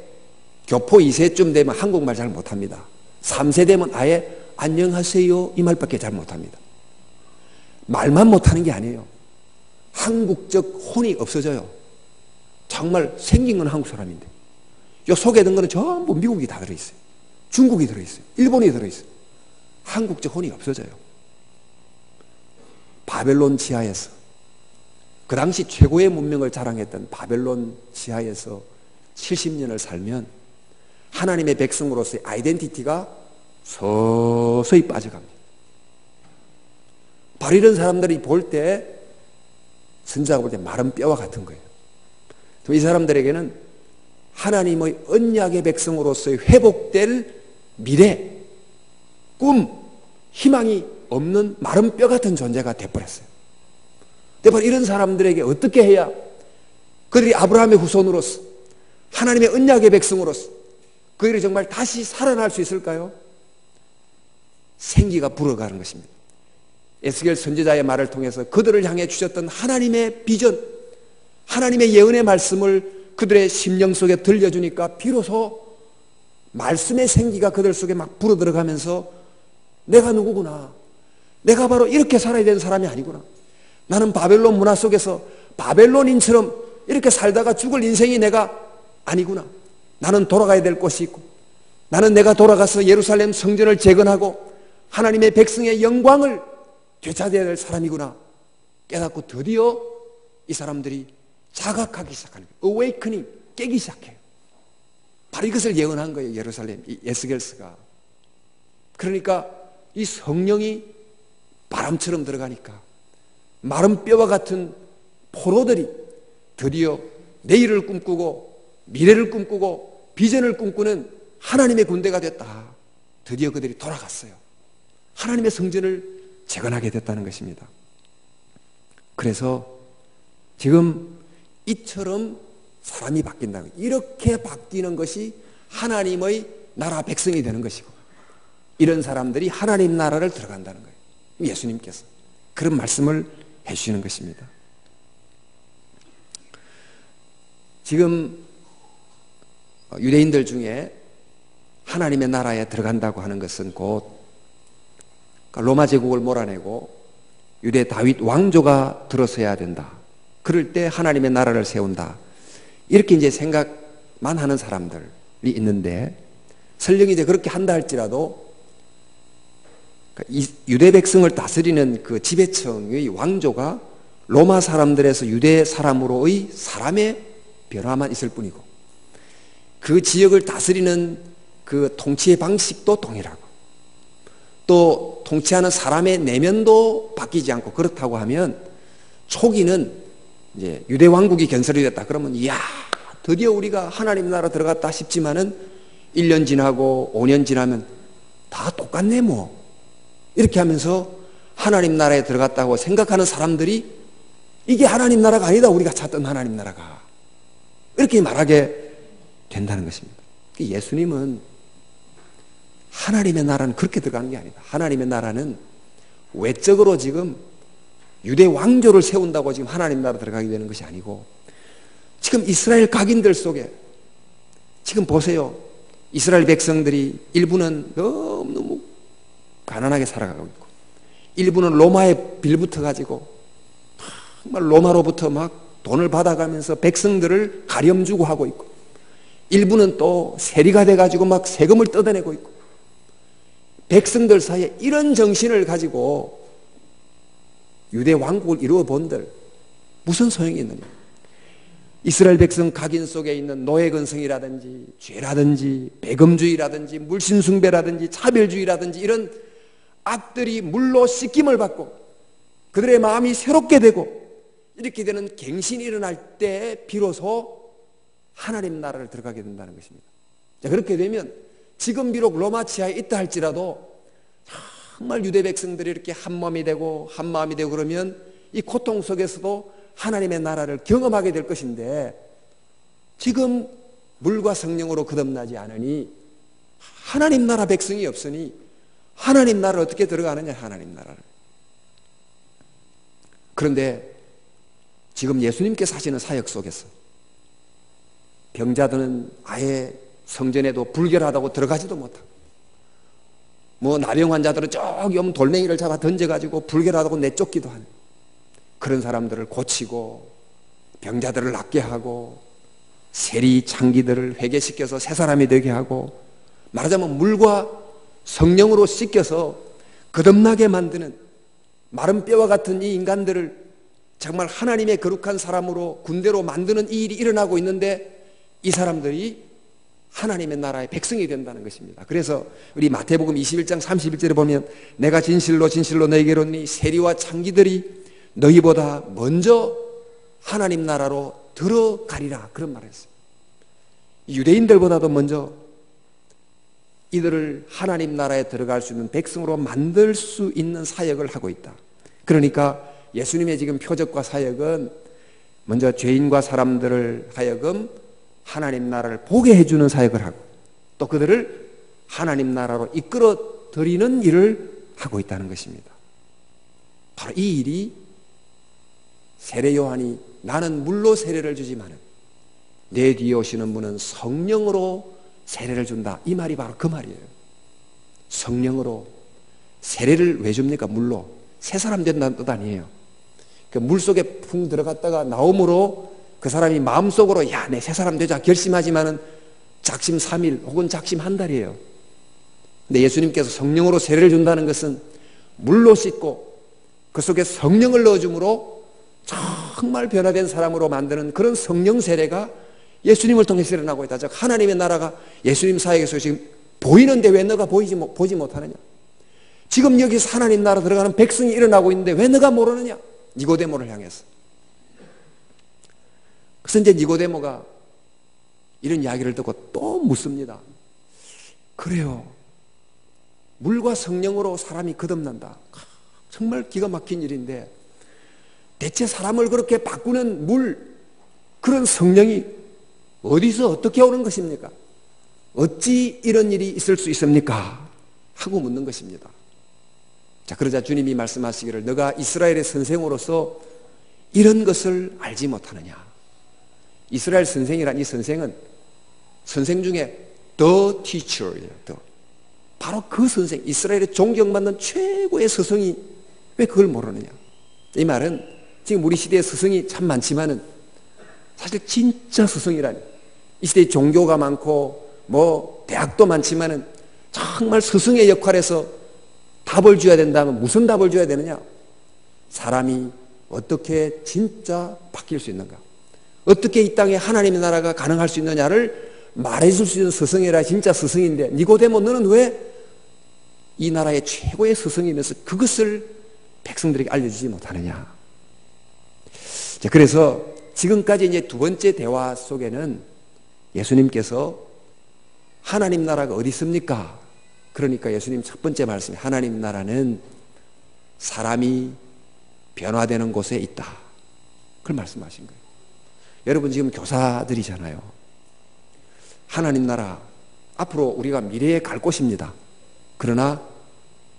교포 2세쯤 되면 한국말 잘 못합니다. 3세 되면 아예 안녕하세요 이 말밖에 잘 못합니다. 말만 못하는 게 아니에요. 한국적 혼이 없어져요. 정말 생긴 건 한국 사람인데 요 속에 든 거는 전부 미국이 다 들어있어요. 중국이 들어있어요. 일본이 들어있어요. 한국적 혼이 없어져요. 바벨론 지하에서, 그 당시 최고의 문명을 자랑했던 바벨론 지하에서 70년을 살면 하나님의 백성으로서의 아이덴티티가 서서히 빠져갑니다. 바로 이런 사람들이 볼 때, 선자가 볼 때 마른 뼈와 같은 거예요. 이 사람들에게는 하나님의 언약의 백성으로서의 회복될 미래, 꿈, 희망이 없는 마른 뼈 같은 존재가 돼버렸어요. 바로 이런 사람들에게 어떻게 해야 그들이 아브라함의 후손으로서 하나님의 언약의 백성으로서 그들이 정말 다시 살아날 수 있을까요? 생기가 불어가는 것입니다. 에스겔 선지자의 말을 통해서 그들을 향해 주셨던 하나님의 비전, 하나님의 예언의 말씀을 그들의 심령 속에 들려주니까 비로소 말씀의 생기가 그들 속에 막 불어들어가면서 내가 누구구나, 내가 바로 이렇게 살아야 되는 사람이 아니구나, 나는 바벨론 문화 속에서 바벨론인처럼 이렇게 살다가 죽을 인생이 내가 아니구나, 나는 돌아가야 될 곳이 있고, 나는 내가 돌아가서 예루살렘 성전을 재건하고 하나님의 백성의 영광을 되찾아야 될 사람이구나 깨닫고 드디어 이 사람들이 자각하기 시작하는 거예요. awakening, 깨기 시작해요. 바로 이것을 예언한 거예요, 예루살렘 이 에스겔스가. 그러니까 이 성령이 바람처럼 들어가니까 마른 뼈와 같은 포로들이 드디어 내일을 꿈꾸고 미래를 꿈꾸고 비전을 꿈꾸는 하나님의 군대가 됐다. 드디어 그들이 돌아갔어요. 하나님의 성전을 재건하게 됐다는 것입니다. 그래서 지금 이처럼 사람이 바뀐다는 거예요. 이렇게 바뀌는 것이 하나님의 나라 백성이 되는 것이고, 이런 사람들이 하나님 나라를 들어간다는 거예요. 예수님께서 그런 말씀을 해주시는 것입니다. 지금 유대인들 중에 하나님의 나라에 들어간다고 하는 것은 곧 로마 제국을 몰아내고 유대 다윗 왕조가 들어서야 된다. 그럴 때 하나님의 나라를 세운다. 이렇게 이제 생각만 하는 사람들이 있는데, 설령이 이제 그렇게 한다 할지라도 유대 백성을 다스리는 그 지배층의 왕조가 로마 사람들에서 유대 사람으로의 사람의 변화만 있을 뿐이고, 그 지역을 다스리는 그 통치의 방식도 동일하고, 또 통치하는 사람의 내면도 바뀌지 않고, 그렇다고 하면 초기는 이제 유대 왕국이 건설이 됐다 그러면 이야 드디어 우리가 하나님 나라 들어갔다 싶지만은 1년 지나고 5년 지나면 다 똑같네 뭐, 이렇게 하면서 하나님 나라에 들어갔다고 생각하는 사람들이 이게 하나님 나라가 아니다, 우리가 찾던 하나님 나라가, 이렇게 말하게 된다는 것입니다. 예수님은 하나님의 나라는 그렇게 들어가는 게 아니다. 하나님의 나라는 외적으로 지금 유대 왕조를 세운다고 지금 하나님 나라 들어가게 되는 것이 아니고, 지금 이스라엘 각인들 속에 지금 보세요. 이스라엘 백성들이 일부는 너무 가난하게 살아가고 있고, 일부는 로마에 빌붙어 가지고 정말 로마로부터 막 돈을 받아가면서 백성들을 가렴주고 하고 있고, 일부는 또 세리가 돼가지고 막 세금을 뜯어내고 있고, 백성들 사이에 이런 정신을 가지고 유대 왕국을 이루어 본들 무슨 소용이 있느냐. 이스라엘 백성 각인 속에 있는 노예근성이라든지 죄라든지 배금주의라든지 물신숭배라든지 차별주의라든지 이런 악들이 물로 씻김을 받고 그들의 마음이 새롭게 되고, 이렇게 되는 갱신이 일어날 때 비로소 하나님 나라를 들어가게 된다는 것입니다. 자, 그렇게 되면 지금 비록 로마 치하에 있다 할지라도 정말 유대 백성들이 이렇게 한 몸이 되고 한 마음이 되고 그러면 이 고통 속에서도 하나님의 나라를 경험하게 될 것인데, 지금 물과 성령으로 거듭나지 않으니 하나님 나라 백성이 없으니 하나님 나라를 어떻게 들어가느냐, 하나님 나라를. 그런데 지금 예수님께서 하시는 사역 속에서 병자들은 아예 성전에도 불결하다고 들어가지도 못하고, 뭐 나병 환자들은 저기 오면 돌멩이를 잡아 던져가지고 불결하다고 내쫓기도 하는 그런 사람들을 고치고, 병자들을 낫게 하고, 세리 창기들을 회개시켜서 새 사람이 되게 하고, 말하자면 물과 성령으로 씻겨서 거듭나게 만드는 마른 뼈와 같은 이 인간들을 정말 하나님의 거룩한 사람으로 군대로 만드는 이 일이 일어나고 있는데, 이 사람들이 하나님의 나라의 백성이 된다는 것입니다. 그래서 우리 마태복음 21장 31절에 보면 내가 진실로 진실로 너희에게 이르노니 세리와 창기들이 너희보다 먼저 하나님 나라로 들어가리라, 그런 말을 했어요. 유대인들보다도 먼저 이들을 하나님 나라에 들어갈 수 있는 백성으로 만들 수 있는 사역을 하고 있다. 그러니까 예수님의 지금 표적과 사역은 먼저 죄인과 사람들을 하여금 하나님 나라를 보게 해주는 사역을 하고 또 그들을 하나님 나라로 이끌어 들이는 일을 하고 있다는 것입니다. 바로 이 일이 세례 요한이 나는 물로 세례를 주지만은 내 뒤에 오시는 분은 성령으로 세례를 준다. 이 말이 바로 그 말이에요. 성령으로 세례를 왜 줍니까? 물로. 새 사람 된다는 뜻 아니에요. 그 물속에 풍 들어갔다가 나옴으로 그 사람이 마음속으로 야, 내 새 사람 되자 결심하지만은 작심 3일 혹은 작심 한 달이에요. 근데 예수님께서 성령으로 세례를 준다는 것은 물로 씻고 그 속에 성령을 넣어줌으로 정말 변화된 사람으로 만드는 그런 성령 세례가 예수님을 통해서 일어나고 있다. 즉 하나님의 나라가 예수님 사역에서 지금 보이는데 왜 너가 보지 못하느냐? 지금 여기서 하나님 나라 들어가는 백성이 일어나고 있는데 왜 너가 모르느냐? 니고데모를 향해서. 그래서 이제 니고데모가 이런 이야기를 듣고 또 묻습니다. 그래요. 물과 성령으로 사람이 거듭난다. 정말 기가 막힌 일인데 대체 사람을 그렇게 바꾸는 물, 그런 성령이 어디서 어떻게 오는 것입니까? 어찌 이런 일이 있을 수 있습니까? 하고 묻는 것입니다. 자, 그러자 주님이 말씀하시기를 너가 이스라엘의 선생으로서 이런 것을 알지 못하느냐? 이스라엘 선생이란 이 선생은 선생 중에 the teacher예요. 바로 그 선생, 이스라엘의 존경받는 최고의 스승이 왜 그걸 모르느냐? 이 말은 지금 우리 시대의 스승이 참 많지만은 사실 진짜 스승이라니, 이 시대에 종교가 많고 뭐 대학도 많지만은 정말 스승의 역할에서 답을 줘야 된다면 무슨 답을 줘야 되느냐? 사람이 어떻게 진짜 바뀔 수 있는가? 어떻게 이 땅에 하나님의 나라가 가능할 수 있느냐를 말해줄 수 있는 스승이라 진짜 스승인데 니고데모 너는 왜 이 나라의 최고의 스승이면서 그것을 백성들에게 알려주지 못하느냐? 자, 그래서 지금까지 이제 두 번째 대화 속에는 예수님께서 하나님 나라가 어디 있습니까? 그러니까 예수님 첫 번째 말씀이 하나님 나라는 사람이 변화되는 곳에 있다. 그걸 말씀하신 거예요. 여러분 지금 교사들이잖아요. 하나님 나라 앞으로 우리가 미래에 갈 곳입니다. 그러나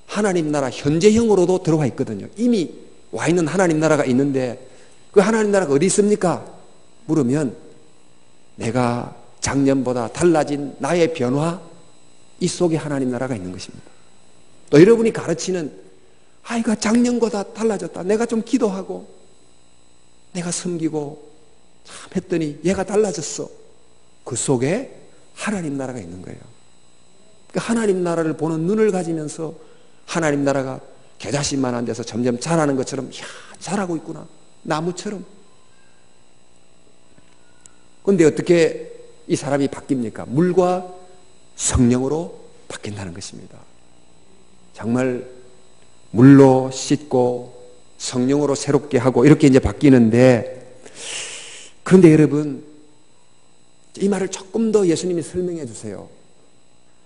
하나님 나라 현재형으로도 들어와 있거든요. 이미 와 있는 하나님 나라가 있는데 그 하나님 나라가 어디 있습니까? 물으면 내가 작년보다 달라진 나의 변화, 이 속에 하나님 나라가 있는 것입니다. 또 여러분이 가르치는 아이가 작년보다 달라졌다. 내가 좀 기도하고 내가 섬기고 참 했더니 얘가 달라졌어. 그 속에 하나님 나라가 있는 거예요. 그러니까 하나님 나라를 보는 눈을 가지면서 하나님 나라가 겨자씨만한 데서 점점 자라는 것처럼 이야 자라고 있구나. 나무처럼. 그런데 어떻게 이 사람이 바뀝니까? 물과 성령으로 바뀐다는 것입니다. 정말 물로 씻고 성령으로 새롭게 하고 이렇게 이제 바뀌는데, 그런데 여러분 이 말을 조금 더 예수님이 설명해 주세요.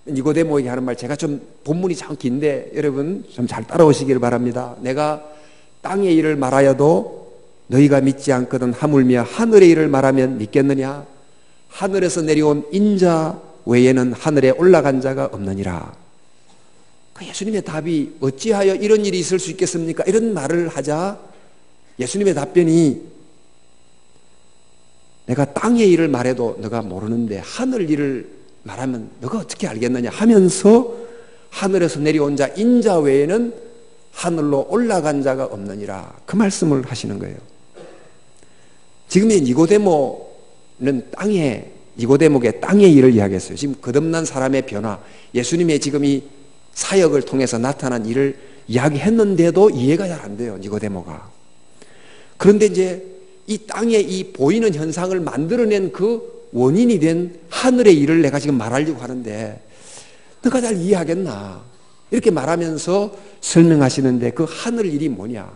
니고데모에게 하는 말, 제가 좀 본문이 참 긴데 여러분 좀 잘 따라오시기를 바랍니다. 내가 땅의 일을 말하여도 너희가 믿지 않거든 하물며 하늘의 일을 말하면 믿겠느냐? 하늘에서 내려온 인자 외에는 하늘에 올라간 자가 없느니라. 예수님의 답이 어찌하여 이런 일이 있을 수 있겠습니까? 이런 말을 하자 예수님의 답변이 내가 땅의 일을 말해도 너가 모르는데 하늘 일을 말하면 너가 어떻게 알겠느냐 하면서 하늘에서 내려온 자 인자 외에는 하늘로 올라간 자가 없느니라. 그 말씀을 하시는 거예요. 지금 이 니고데모는 니고데모에게 땅의 일을 이야기했어요. 지금 거듭난 사람의 변화, 예수님의 지금 이 사역을 통해서 나타난 일을 이야기했는데도 이해가 잘 안 돼요, 니고데모가. 그런데 이제 이 땅에 이 보이는 현상을 만들어낸 그 원인이 된 하늘의 일을 내가 지금 말하려고 하는데 너가 잘 이해하겠나? 이렇게 말하면서 설명하시는데 그 하늘 일이 뭐냐?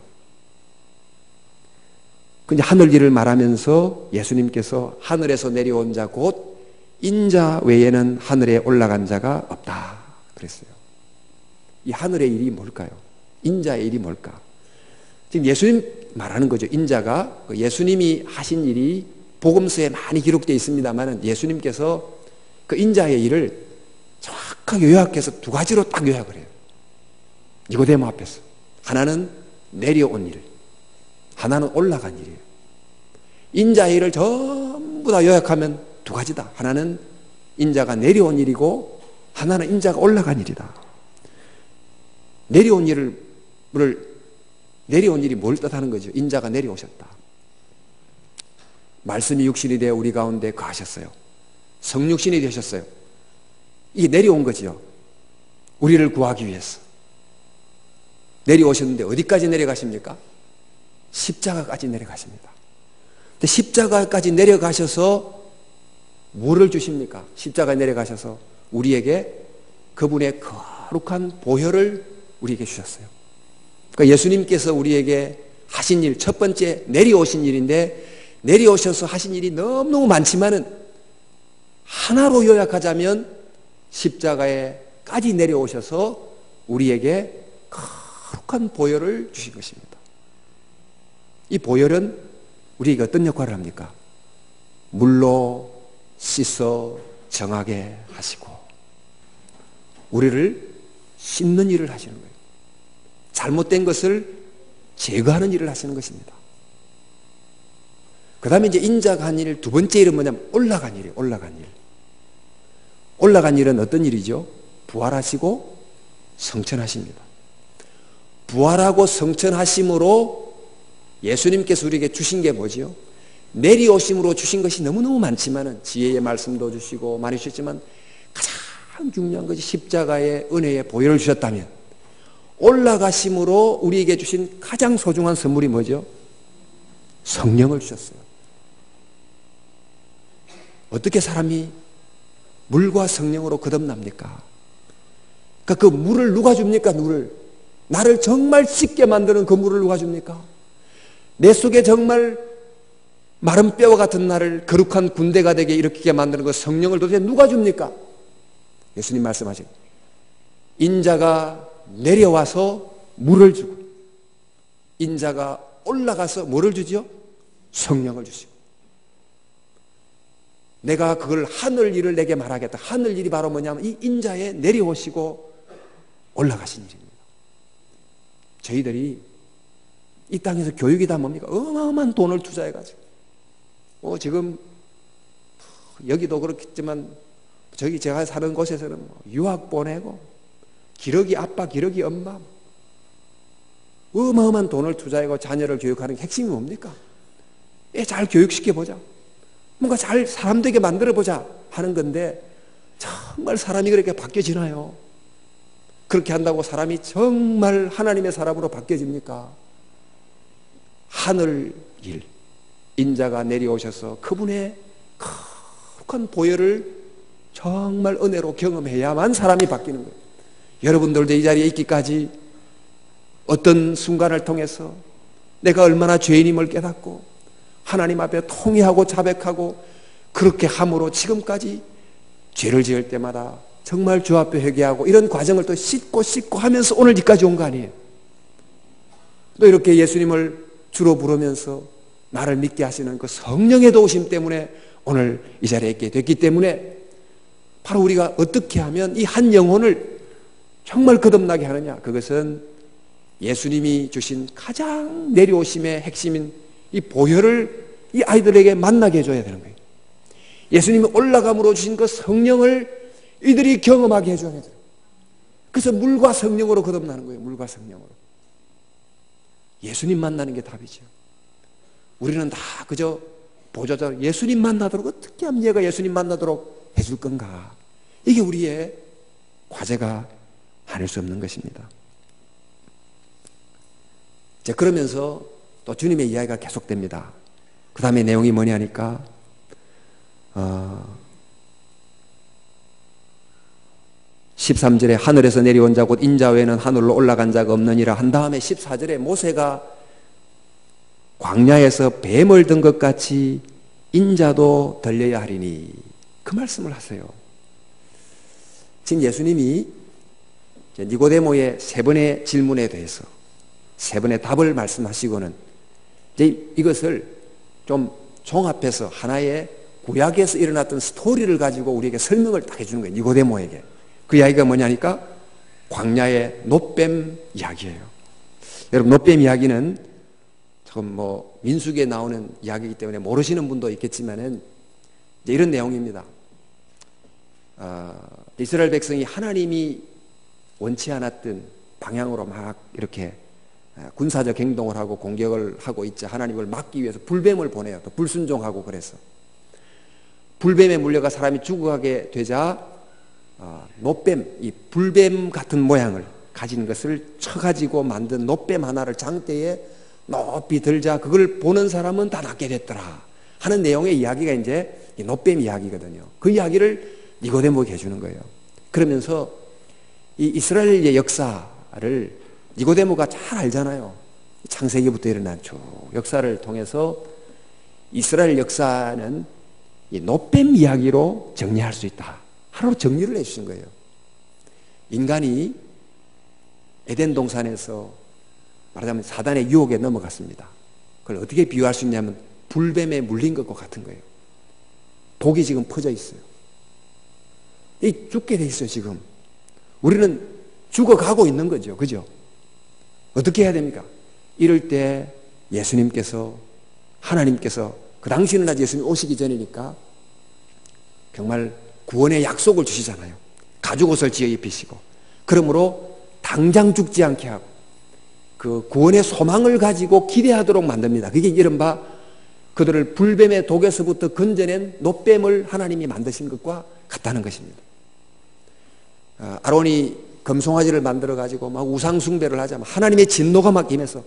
근데 하늘 일을 말하면서 예수님께서 하늘에서 내려온 자 곧 인자 외에는 하늘에 올라간 자가 없다 그랬어요. 이 하늘의 일이 뭘까요? 인자의 일이 뭘까? 지금 예수님 말하는 거죠. 인자가 예수님이 하신 일이 복음서에 많이 기록되어 있습니다만 예수님께서 그 인자의 일을 정확하게 요약해서 두 가지로 딱 요약을 해요. 니고데모 앞에서. 하나는 내려온 일, 하나는 올라간 일이에요. 인자의 일을 전부 다 요약하면 두 가지다. 하나는 인자가 내려온 일이고 하나는 인자가 올라간 일이다. 내려온 일이 뭘 뜻하는 거죠? 인자가 내려오셨다. 말씀이 육신이 되어 우리 가운데 거하셨어요. 성육신이 되셨어요. 이게 내려온 거지요. 우리를 구하기 위해서. 내려오셨는데 어디까지 내려가십니까? 십자가까지 내려가십니다. 근데 십자가까지 내려가셔서 뭐를 주십니까? 십자가에 내려가셔서 우리에게 그분의 거룩한 보혈을 우리에게 주셨어요. 그러니까 예수님께서 우리에게 하신 일, 첫 번째 내려오신 일인데 내려오셔서 하신 일이 너무너무 많지만은 하나로 요약하자면 십자가에까지 내려오셔서 우리에게 거룩한 보혈을 주신 것입니다. 이 보혈은 우리에게 어떤 역할을 합니까? 물로 씻어 정하게 하시고 우리를 씻는 일을 하시는 거예요. 잘못된 것을 제거하는 일을 하시는 것입니다. 그 다음에 이제 인자가 한 일, 두 번째 일은 뭐냐면 올라간 일이에요. 올라간 일. 올라간 일은 어떤 일이죠? 부활하시고 성천하십니다. 부활하고 성천하심으로 예수님께서 우리에게 주신 게 뭐지요? 내려오심으로 주신 것이 너무너무 많지만은 지혜의 말씀도 주시고 많이 주셨지만 가장 중요한 것이 십자가의 은혜의 보혈을 주셨다면 올라가심으로 우리에게 주신 가장 소중한 선물이 뭐죠? 성령을 주셨어요. 어떻게 사람이 물과 성령으로 거듭납니까? 그러니까 그 물을 누가 줍니까? 물을. 나를 정말 씻게 만드는 그 물을 누가 줍니까? 내 속에 정말 마른 뼈와 같은 나를 거룩한 군대가 되게 일으키게 만드는 그 성령을 도대체 누가 줍니까? 예수님 말씀하신 인자가 내려와서 물을 주고 인자가 올라가서 뭐를 주죠? 성령을 주시고 내가 그걸 하늘 일을 내게 말하겠다. 하늘 일이 바로 뭐냐면 이 인자에 내려오시고 올라가신 일입니다. 저희들이 이 땅에서 교육이 다 뭡니까? 어마어마한 돈을 투자해가지고 지금 여기도 그렇겠지만 저기 제가 사는 곳에서는 유학 보내고 기러기 아빠 기러기 엄마 어마어마한 돈을 투자하고 자녀를 교육하는 핵심이 뭡니까? 잘 교육시켜보자. 뭔가 잘 사람 되게 만들어보자 하는 건데 정말 사람이 그렇게 바뀌어지나요? 그렇게 한다고 사람이 정말 하나님의 사람으로 바뀌어집니까? 하늘 일, 인자가 내려오셔서 그분의 거룩한 보혈을 정말 은혜로 경험해야만 사람이 바뀌는 거예요. 여러분들도 이 자리에 있기까지 어떤 순간을 통해서 내가 얼마나 죄인임을 깨닫고 하나님 앞에 통회하고 자백하고 그렇게 함으로 지금까지 죄를 지을 때마다 정말 주 앞에 회개하고 이런 과정을 또 씻고 하면서 오늘 여기까지 온 거 아니에요. 또 이렇게 예수님을 주로 부르면서 나를 믿게 하시는 그 성령의 도우심 때문에 오늘 이 자리에 있게 됐기 때문에 바로 우리가 어떻게 하면 이 한 영혼을 정말 거듭나게 하느냐, 그것은 예수님이 주신 가장 내려오심의 핵심인 이 보혈을 이 아이들에게 만나게 해줘야 되는 거예요. 예수님이 올라감으로 주신 그 성령을 이들이 경험하게 해줘야 돼요. 그래서 물과 성령으로 거듭나는 거예요. 물과 성령으로. 예수님 만나는 게 답이죠. 우리는 다 그저 보좌자 예수님 만나도록 어떻게 하면 얘가 예수님 만나도록 해줄 건가. 이게 우리의 과제가 아닐 수 없는 것입니다. 자, 그러면서 또 주님의 이야기가 계속됩니다. 그 다음에 내용이 뭐냐니까 13절에 하늘에서 내려온 자 곧 인자 외에는 하늘로 올라간 자가 없느니라 한 다음에 14절에 모세가 광야에서 뱀을 든 것 같이 인자도 들려야 하리니 그 말씀을 하세요. 지금 예수님이 니고데모의 세 번의 질문에 대해서 세 번의 답을 말씀하시고는 이제 이것을 좀 종합해서 하나의 구약에서 일어났던 스토리를 가지고 우리에게 설명을 딱 해주는 거예요. 니고데모에게. 그 이야기가 뭐냐니까 광야의 놋뱀 이야기예요. 여러분, 놋뱀 이야기는 조금 민수기에 나오는 이야기이기 때문에 모르시는 분도 있겠지만은 이제 이런 내용입니다. 이스라엘 백성이 하나님이 원치 않았던 방향으로 막 이렇게 군사적 행동을 하고 공격을 하고 있자 하나님을 막기 위해서 불뱀을 보내요. 또 불순종하고 그래서 불뱀에 물려가 사람이 죽어가게 되자 놋뱀, 이 불뱀 같은 모양을 가진 것을 쳐가지고 만든 놋뱀 하나를 장대에 높이 들자 그걸 보는 사람은 다 낫게 됐더라 하는 내용의 이야기가 이제 이 놋뱀 이야기거든요. 그 이야기를 니고데모에게 해주는 거예요. 그러면서 이 이스라엘의 역사를 니고데모가 잘 알잖아요. 창세기부터 일어난 쭉 역사를 통해서 이스라엘 역사는 이 놋뱀 이야기로 정리할 수 있다. 하루 정리를 해주신 거예요. 인간이 에덴 동산에서 말하자면 사단의 유혹에 넘어갔습니다. 그걸 어떻게 비유할 수 있냐면 불뱀에 물린 것과 같은 거예요. 독이 지금 퍼져 있어요. 이 죽게 돼 있어요. 지금 우리는 죽어가고 있는 거죠. 그죠? 어떻게 해야 됩니까? 이럴 때 예수님께서 하나님께서 그 당시는 아직 예수님 오시기 전이니까 정말 구원의 약속을 주시잖아요. 가죽옷을 지어 입히시고 그러므로 당장 죽지 않게 하고 그 구원의 소망을 가지고 기대하도록 만듭니다. 그게 이른바 그들을 불뱀의 독에서부터 건져낸 놋뱀을 하나님이 만드신 것과 같다는 것입니다. 아론이 금송아지를 만들어 가지고 막 우상 숭배를 하자 하나님의 진노가 막 임해서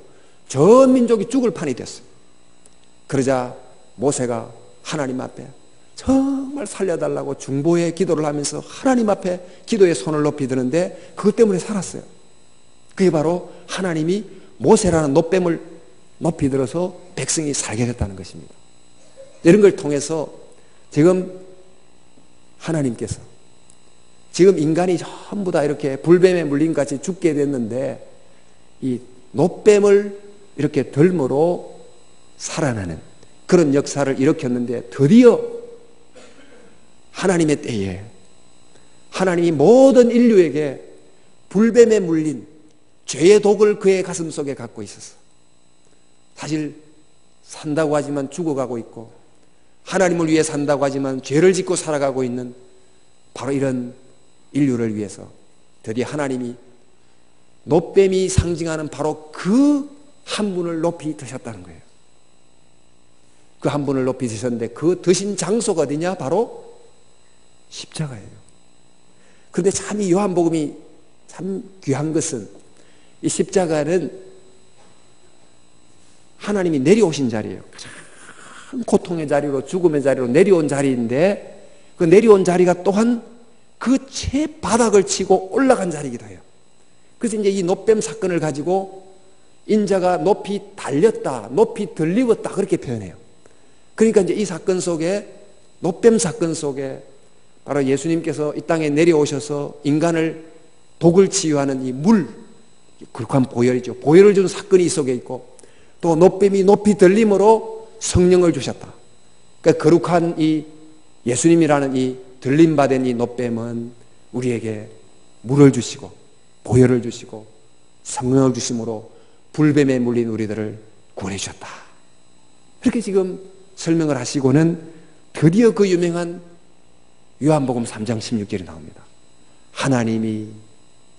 전 민족이 죽을 판이 됐어요. 그러자 모세가 하나님 앞에 정말 살려달라고 중보의 기도를 하면서 하나님 앞에 기도의 손을 높이 드는데 그것 때문에 살았어요. 그게 바로 하나님이 모세라는 놋뱀을 높이 들어서 백성이 살게 됐다는 것입니다. 이런 걸 통해서 지금 하나님께서 지금 인간이 전부 다 이렇게 불뱀에 물린 같이 죽게 됐는데 이 놋뱀을 이렇게 덜므로 살아나는 그런 역사를 일으켰는데 드디어 하나님의 때에 하나님이 모든 인류에게 불뱀에 물린 죄의 독을 그의 가슴 속에 갖고 있었어. 사실 산다고 하지만 죽어가고 있고 하나님을 위해 산다고 하지만 죄를 짓고 살아가고 있는 바로 이런 인류를 위해서 드디어 하나님이 놋뱀이 상징하는 바로 그 한 분을 높이 드셨다는 거예요. 그 한 분을 높이 드셨는데 그 드신 장소가 어디냐? 바로 십자가예요. 그런데 참 이 요한복음이 참 귀한 것은 이 십자가는 하나님이 내려오신 자리예요. 참 고통의 자리로 죽음의 자리로 내려온 자리인데 그 내려온 자리가 또한 그 최바닥을 치고 올라간 자리이기도 해요. 그래서 이제 이 놋뱀 사건을 가지고 인자가 높이 달렸다, 높이 들리웠다 그렇게 표현해요. 그러니까 이제 이 사건 속에 놋뱀 사건 속에 바로 예수님께서 이 땅에 내려오셔서 인간을 독을 치유하는 이 물, 거룩한 보혈이죠. 보혈을 준 사건이 이 속에 있고 또 놋뱀이 높이 들림으로 성령을 주셨다. 그러니까 거룩한 이 예수님이라는 이 들림받은 이 놋뱀은 우리에게 물을 주시고 보혈을 주시고 성령을 주심으로 불뱀에 물린 우리들을 구원해 주셨다. 이렇게 지금 설명을 하시고는 드디어 그 유명한 요한복음 3장 16절이 나옵니다. 하나님이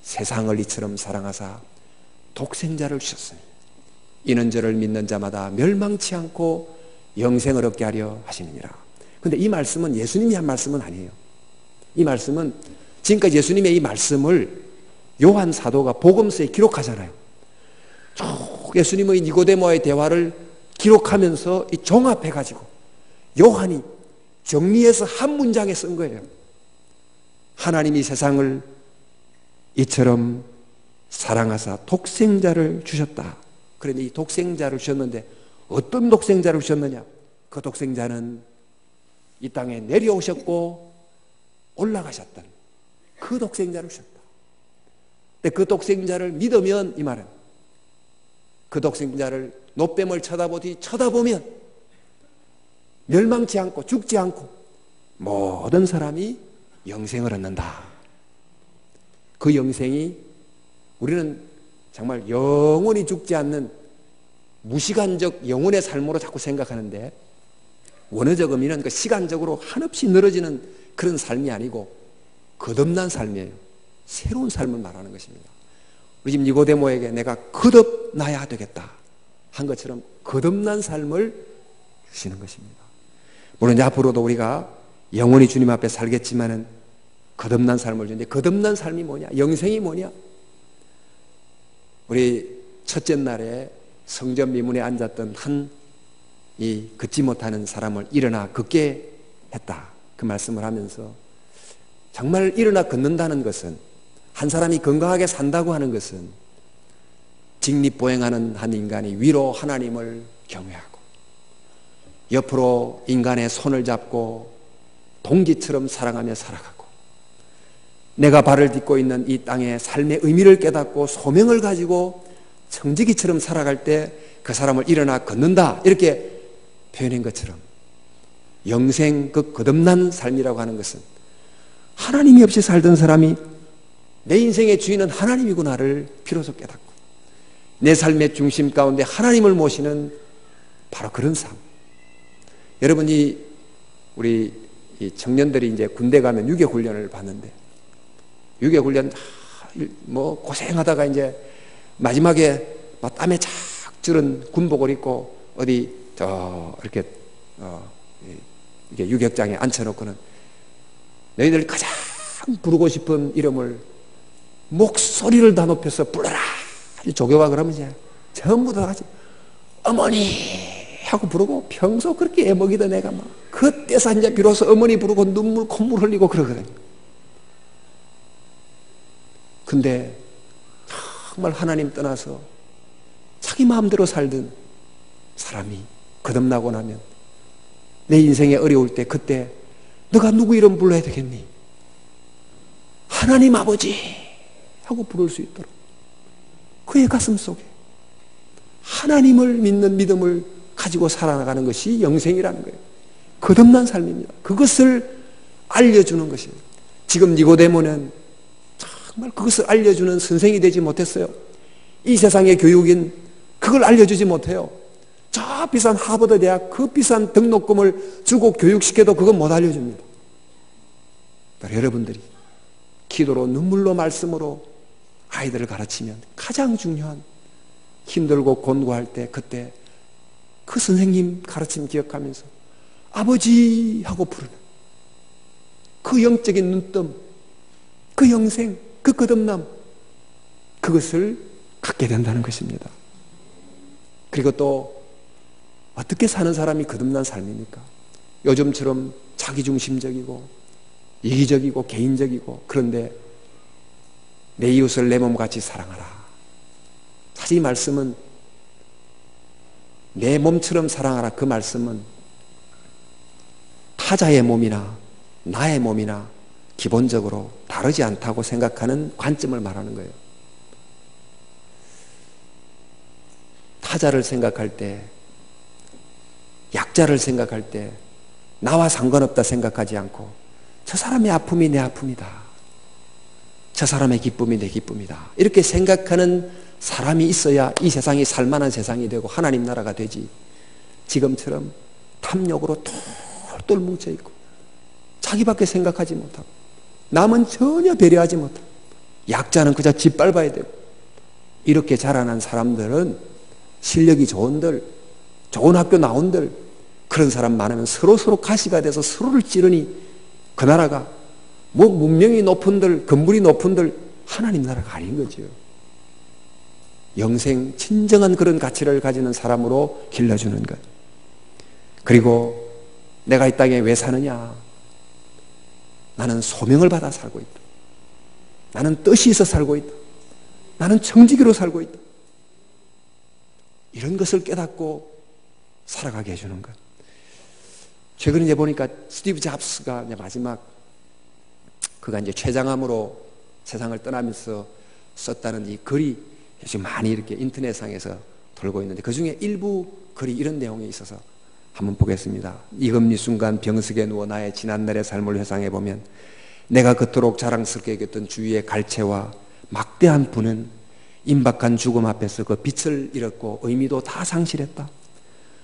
세상을 이처럼 사랑하사 독생자를 주셨으니 이는 저를 믿는 자마다 멸망치 않고 영생을 얻게 하려 하시느니라. 그런데 이 말씀은 예수님이 한 말씀은 아니에요. 이 말씀은 지금까지 예수님의 이 말씀을 요한 사도가 복음서에 기록하잖아요. 예수님의 니고데모와의 대화를 기록하면서 이 종합해가지고 요한이 정리해서 한 문장에 쓴 거예요. 하나님이 세상을 이처럼 사랑하사 독생자를 주셨다. 그런데 이 독생자를 주셨는데 어떤 독생자를 주셨느냐? 그 독생자는 이 땅에 내려오셨고 올라가셨던 그 독생자를 주셨다. 근데 그 독생자를 믿으면 이 말은 그 독생자를 노뱀을 쳐다보듯이 쳐다보면 멸망치 않고 죽지 않고 모든 사람이 영생을 얻는다. 그 영생이 우리는 정말 영원히 죽지 않는 무시간적 영혼의 삶으로 자꾸 생각하는데, 원어적 의미는 그 시간적으로 한없이 늘어지는 그런 삶이 아니고 거듭난 삶이에요. 새로운 삶을 말하는 것입니다. 우리 집 니고데모에게 내가 거듭나야 되겠다 한 것처럼 거듭난 삶을 주시는 것입니다. 물론 이제 앞으로도 우리가 영원히 주님 앞에 살겠지만은 거듭난 삶을 주는데, 거듭난 삶이 뭐냐? 영생이 뭐냐? 우리 첫째 날에 성전 미문에 앉았던 한 이 걷지 못하는 사람을 일어나 걷게 했다, 그 말씀을 하면서 정말 일어나 걷는다는 것은, 한 사람이 건강하게 산다고 하는 것은 직립보행하는 한 인간이 위로 하나님을 경외하고 옆으로 인간의 손을 잡고 동지처럼 사랑하며 살아가고, 내가 발을 딛고 있는 이 땅의 삶의 의미를 깨닫고 소명을 가지고 청지기처럼 살아갈 때 그 사람을 일어나 걷는다, 이렇게 표현한 것처럼 영생, 그 거듭난 삶이라고 하는 것은 하나님이 없이 살던 사람이 내 인생의 주인은 하나님이구나를 비로소 깨닫고 내 삶의 중심 가운데 하나님을 모시는 바로 그런 삶. 여러분이 우리 이 청년들이 이제 군대 가면 유교훈련을 받는데, 유교훈련 뭐 고생하다가 이제 마지막에 막 땀에 착 줄은 군복을 입고 어디 이렇게 이게 유격장에 앉혀놓고는 너희들 가장 부르고 싶은 이름을 목소리를 다 높여서 불러라 조교가 그러면 이제 전부 다 같이 어머니 하고 부르고, 평소 그렇게 애먹이던 애가 막 그때서 이제 비로소 어머니 부르고 눈물 콧물 흘리고 그러거든요. 근데 정말 하나님 떠나서 자기 마음대로 살던 사람이 거듭나고 나면 내 인생에 어려울 때 그때 너가 누구 이름 불러야 되겠니? 하나님 아버지 하고 부를 수 있도록 그의 가슴 속에 하나님을 믿는 믿음을 가지고 살아나가는 것이 영생이라는 거예요. 거듭난 삶입니다. 그것을 알려주는 것입니다. 지금 니고데모는 정말 그것을 알려주는 선생이 되지 못했어요. 이 세상의 교육인 그걸 알려주지 못해요. 저 비싼 하버드 대학 그 비싼 등록금을 주고 교육시켜도 그건 못 알려줍니다. 여러분들이 기도로 눈물로 말씀으로 아이들을 가르치면 가장 중요한, 힘들고 곤고할 때 그때 그 선생님 가르침 기억하면서 아버지 하고 부르는 그 영적인 눈뜸, 그 영생, 그 거듭남, 그것을 갖게 된다는 것입니다. 그리고 또 어떻게 사는 사람이 거듭난 삶입니까? 요즘처럼 자기중심적이고 이기적이고 개인적이고, 그런데 내 이웃을 내 몸같이 사랑하라. 사실 이 말씀은 내 몸처럼 사랑하라, 그 말씀은 타자의 몸이나 나의 몸이나 기본적으로 다르지 않다고 생각하는 관점을 말하는 거예요. 타자를 생각할 때, 약자를 생각할 때 나와 상관없다 생각하지 않고 저 사람의 아픔이 내 아픔이다, 저 사람의 기쁨이 내 기쁨이다, 이렇게 생각하는 사람이 있어야 이 세상이 살만한 세상이 되고 하나님 나라가 되지, 지금처럼 탐욕으로 똘똘 뭉쳐있고 자기밖에 생각하지 못하고 남은 전혀 배려하지 못하고 약자는 그저 짓밟아야 되고, 이렇게 자라난 사람들은 실력이 좋은들, 좋은 학교 나온들, 그런 사람 많으면 서로 가시가 돼서 서로를 찌르니 그 나라가 뭐 문명이 높은들, 건물이 높은들 하나님 나라가 아닌 거죠. 영생, 진정한 그런 가치를 가지는 사람으로 길러주는 것. 그리고 내가 이 땅에 왜 사느냐? 나는 소명을 받아 살고 있다. 나는 뜻이 있어 살고 있다. 나는 청지기로 살고 있다. 이런 것을 깨닫고 살아가게 해주는 것. 최근에 이제 보니까 스티브 잡스가 이제 마지막, 그가 이제 췌장암으로 세상을 떠나면서 썼다는 이 글이 요즘 많이 이렇게 인터넷상에서 돌고 있는데 그 중에 일부 글이 이런 내용이 있어서 한번 보겠습니다. 이금니 순간 병석에 누워 나의 지난날의 삶을 회상해 보면 내가 그토록 자랑스럽게 여겼던 주위의 갈채와 막대한 부는 임박한 죽음 앞에서 그 빛을 잃었고 의미도 다 상실했다.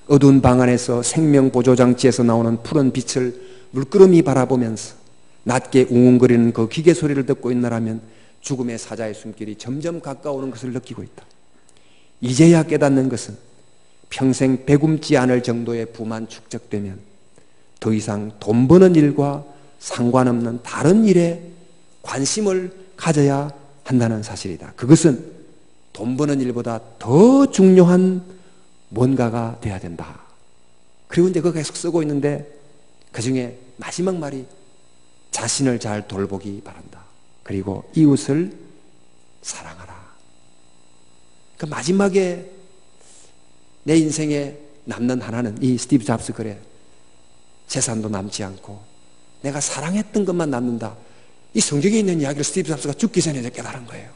어두운 방 안에서 생명보조장치에서 나오는 푸른 빛을 물끄러미 바라보면서 낮게 웅웅거리는 그 기계 소리를 듣고 있나라면 죽음의 사자의 숨길이 점점 가까워오는 것을 느끼고 있다. 이제야 깨닫는 것은 평생 배굶지 않을 정도의 부만 축적되면 더 이상 돈 버는 일과 상관없는 다른 일에 관심을 가져야 한다는 사실이다. 그것은 돈 버는 일보다 더 중요한 뭔가가 돼야 된다. 그리고 이제 그거 계속 쓰고 있는데 그 중에 마지막 말이 자신을 잘 돌보기 바란다. 그리고 이웃을 사랑하라. 그 마지막에 내 인생에 남는 하나는 이 스티브 잡스 글에 재산도 남지 않고 내가 사랑했던 것만 남는다. 이 성경에 있는 이야기를 스티브 잡스가 죽기 전에 깨달은 거예요.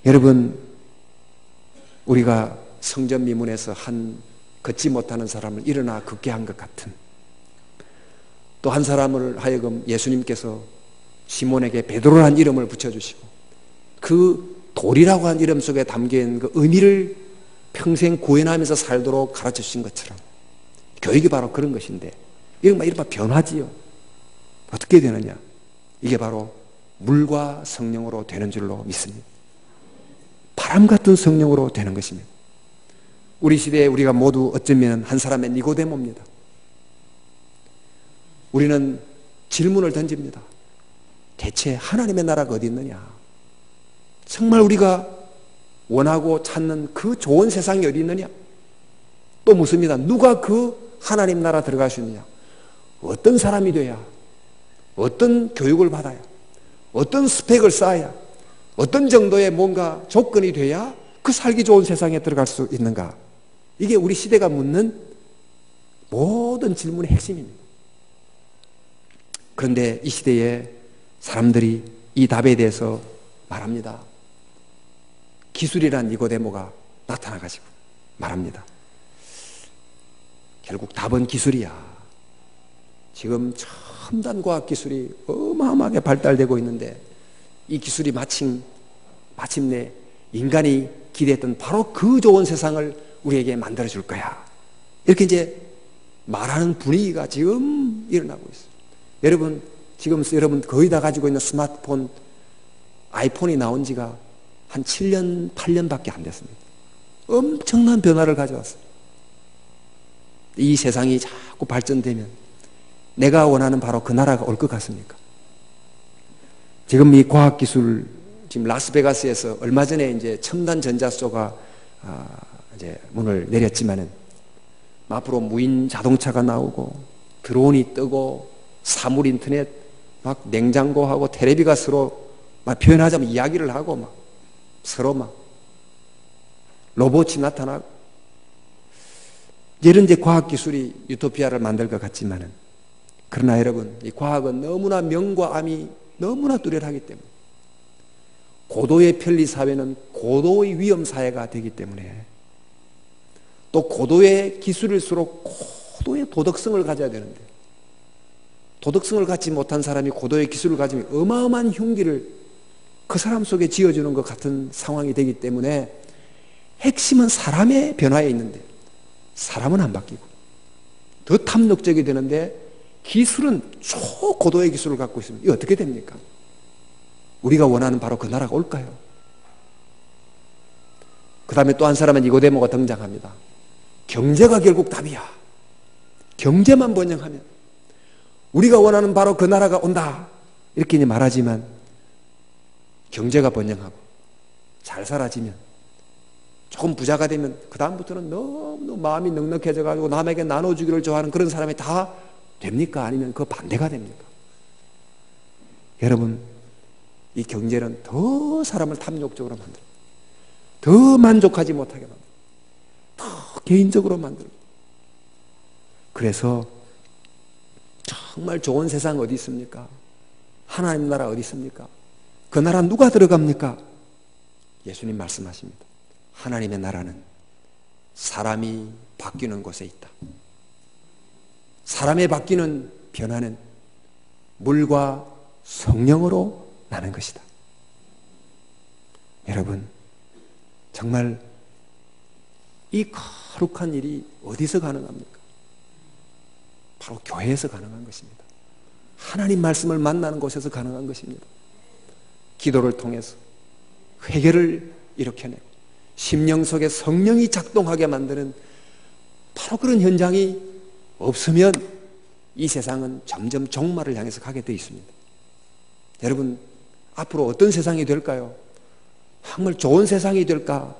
여러분, 우리가 성전 미문에서 한 걷지 못하는 사람을 일어나 걷게 한 것 같은, 또 한 사람을 하여금 예수님께서 시몬에게 베드로라는 이름을 붙여주시고 그 돌이라고 한 이름 속에 담긴 그 의미를 평생 구현하면서 살도록 가르쳐 주신 것처럼 교육이 바로 그런 것인데, 이건 이른바 변화지요. 어떻게 되느냐? 이게 바로 물과 성령으로 되는 줄로 믿습니다. 바람 같은 성령으로 되는 것입니다. 우리 시대에 우리가 모두 어쩌면 한 사람의 니고데모입니다. 우리는 질문을 던집니다. 대체 하나님의 나라가 어디 있느냐? 정말 우리가 원하고 찾는 그 좋은 세상이 어디 있느냐? 또 묻습니다. 누가 그 하나님 나라 들어갈 수 있느냐? 어떤 사람이 돼야, 어떤 교육을 받아야, 어떤 스펙을 쌓아야, 어떤 정도의 뭔가 조건이 돼야 그 살기 좋은 세상에 들어갈 수 있는가? 이게 우리 시대가 묻는 모든 질문의 핵심입니다. 그런데 이 시대에 사람들이 이 답에 대해서 말합니다. 기술이란 니고데모가 나타나가지고 말합니다. 결국 답은 기술이야. 지금 첨단 과학 기술이 어마어마하게 발달되고 있는데 이 기술이 마침내 인간이 기대했던 바로 그 좋은 세상을 우리에게 만들어줄 거야. 이렇게 이제 말하는 분위기가 지금 일어나고 있어요. 여러분, 지금 여러분 거의 다 가지고 있는 스마트폰, 아이폰이 나온 지가 한 7년, 8년밖에 안 됐습니다. 엄청난 변화를 가져왔어요. 이 세상이 자꾸 발전되면 내가 원하는 바로 그 나라가 올 것 같습니까? 지금 이 과학기술, 지금 라스베가스에서 얼마 전에 이제 첨단 전자소가 이제 문을 내렸지만은 앞으로 무인 자동차가 나오고 드론이 뜨고 사물 인터넷, 막 냉장고하고 테레비가 서로 막 표현하자면 이야기를 하고 막 서로 막 로봇이 나타나고 이런 이제 과학기술이 유토피아를 만들 것 같지만은, 그러나 여러분, 이 과학은 너무나 명과 암이 너무나 뚜렷하기 때문에, 고도의 편리사회는 고도의 위험사회가 되기 때문에, 또 고도의 기술일수록 고도의 도덕성을 가져야 되는데, 도덕성을 갖지 못한 사람이 고도의 기술을 가지면 어마어마한 흉기를 그 사람 속에 지어주는 것 같은 상황이 되기 때문에, 핵심은 사람의 변화에 있는데 사람은 안 바뀌고 더 탐욕적이 되는데, 기술은 초고도의 기술을 갖고 있으면 이게 어떻게 됩니까? 우리가 원하는 바로 그 나라가 올까요? 그 다음에 또 한 사람은 니고데모가 등장합니다. 경제가 결국 답이야. 경제만 번영하면 우리가 원하는 바로 그 나라가 온다, 이렇게 말하지만, 경제가 번영하고 잘 살아지면, 조금 부자가 되면 그 다음부터는 너무 마음이 넉넉해져가지고 남에게 나눠주기를 좋아하는 그런 사람이 다 됩니까? 아니면 그 반대가 됩니까? 여러분, 이 경제는 더 사람을 탐욕적으로 만들고 더 만족하지 못하게 만들고 더 개인적으로 만들고, 그래서 정말 좋은 세상 어디 있습니까? 하나님 나라 어디 있습니까? 그 나라 누가 들어갑니까? 예수님 말씀하십니다. 하나님의 나라는 사람이 바뀌는 곳에 있다. 사람의 바뀌는 변화는 물과 성령으로 나는 것이다. 여러분, 정말 이 거룩한 일이 어디서 가능합니까? 바로 교회에서 가능한 것입니다. 하나님 말씀을 만나는 곳에서 가능한 것입니다. 기도를 통해서 회개를 일으켜내고 심령 속에 성령이 작동하게 만드는 바로 그런 현장이 없으면 이 세상은 점점 종말을 향해서 가게 되어 있습니다. 여러분, 앞으로 어떤 세상이 될까요? 정말 좋은 세상이 될까?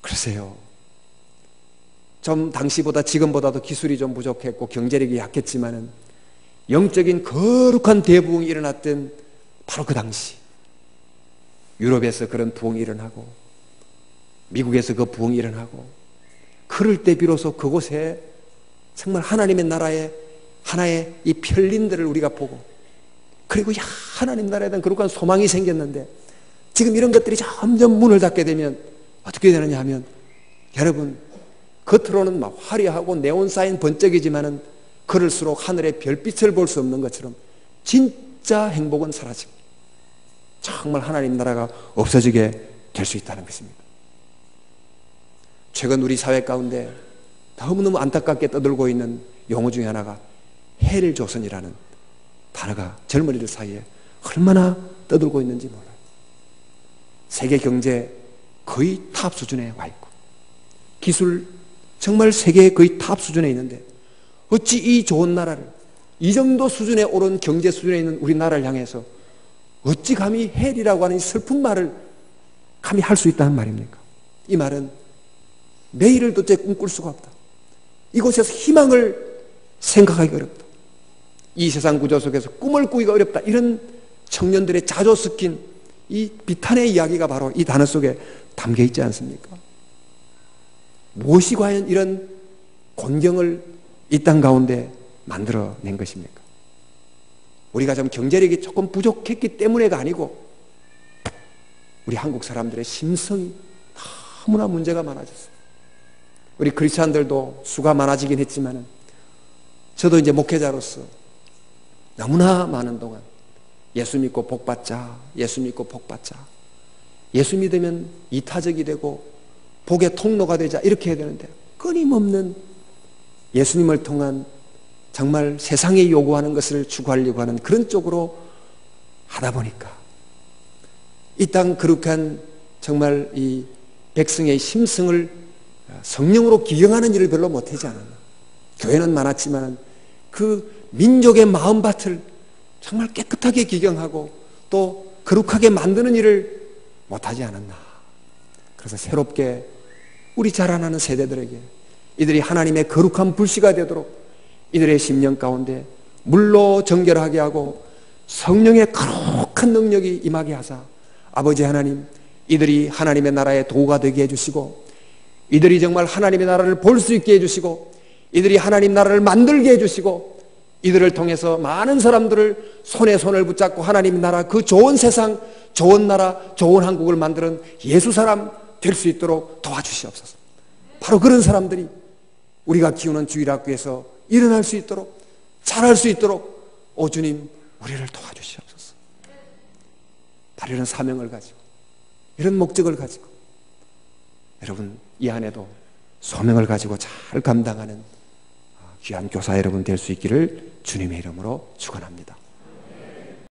글쎄요. 좀 당시보다 지금보다도 기술이 좀 부족했고 경제력이 약했지만은 영적인 거룩한 대부흥이 일어났던 바로 그 당시 유럽에서 그런 부흥이 일어나고 미국에서 그 부흥이 일어나고 그럴 때 비로소 그곳에 정말 하나님의 나라의 하나의 이 편린들을 우리가 보고 그리고 하나님 나라에 대한 거룩한 소망이 생겼는데 지금 이런 것들이 점점 문을 닫게 되면 어떻게 되느냐 하면 여러분 겉으로는 막 화려하고 네온사인 번쩍이지만은 그럴수록 하늘의 별빛을 볼 수 없는 것처럼 진짜 행복은 사라지고 정말 하나님 나라가 없어지게 될 수 있다는 것입니다. 최근 우리 사회 가운데 너무너무 안타깝게 떠들고 있는 용어 중에 하나가 헬조선이라는 단어가 젊은이들 사이에 얼마나 떠들고 있는지 몰라요. 세계 경제 거의 탑 수준에 와 있고 기술 정말 세계 거의 탑 수준에 있는데 어찌 이 좋은 나라를 이 정도 수준에 오른 경제 수준에 있는 우리나라를 향해서 어찌 감히 헬이라고 하는 이 슬픈 말을 감히 할 수 있다는 말입니까? 이 말은 내일을 도대체 꿈꿀 수가 없다. 이곳에서 희망을 생각하기가 어렵다. 이 세상 구조 속에서 꿈을 꾸기가 어렵다. 이런 청년들의 자조 섞인 이 비탄의 이야기가 바로 이 단어 속에 담겨 있지 않습니까? 무엇이 과연 이런 곤경을 이 땅 가운데 만들어낸 것입니까? 우리가 좀 경제력이 조금 부족했기 때문에가 아니고 우리 한국 사람들의 심성이 너무나 문제가 많아졌어요. 우리 크리스찬들도 수가 많아지긴 했지만 저도 이제 목회자로서 너무나 많은 동안 예수 믿고 복받자, 예수 믿고 복받자, 예수 믿으면 이타적이 되고 복의 통로가 되자 이렇게 해야 되는데 끊임없는 예수님을 통한 정말 세상에 요구하는 것을 추구하려고 하는 그런 쪽으로 하다 보니까 이 땅 거룩한 정말 이 백성의 심성을 성령으로 기경하는 일을 별로 못하지 않았나. 교회는 많았지만 그 민족의 마음밭을 정말 깨끗하게 기경하고 또 거룩하게 만드는 일을 못하지 않았나. 그래서 새롭게 우리 자라나는 세대들에게 이들이 하나님의 거룩한 불씨가 되도록 이들의 심령 가운데 물로 정결하게 하고 성령의 거룩한 능력이 임하게 하사 아버지 하나님 이들이 하나님의 나라의 도구가 되게 해주시고 이들이 정말 하나님의 나라를 볼 수 있게 해주시고 이들이 하나님 나라를 만들게 해주시고 이들을 통해서 많은 사람들을 손에 손을 붙잡고 하나님의 나라 그 좋은 세상 좋은 나라 좋은 한국을 만드는 예수 사람 될 수 있도록 도와주시옵소서. 바로 그런 사람들이 우리가 키우는 주일학교에서 일어날 수 있도록 잘할 수 있도록 오 주님 우리를 도와주시옵소서. 바로 이런 사명을 가지고 이런 목적을 가지고 여러분 이 안에도 소명을 가지고 잘 감당하는 귀한 교사 여러분 될 수 있기를 주님의 이름으로 축원합니다.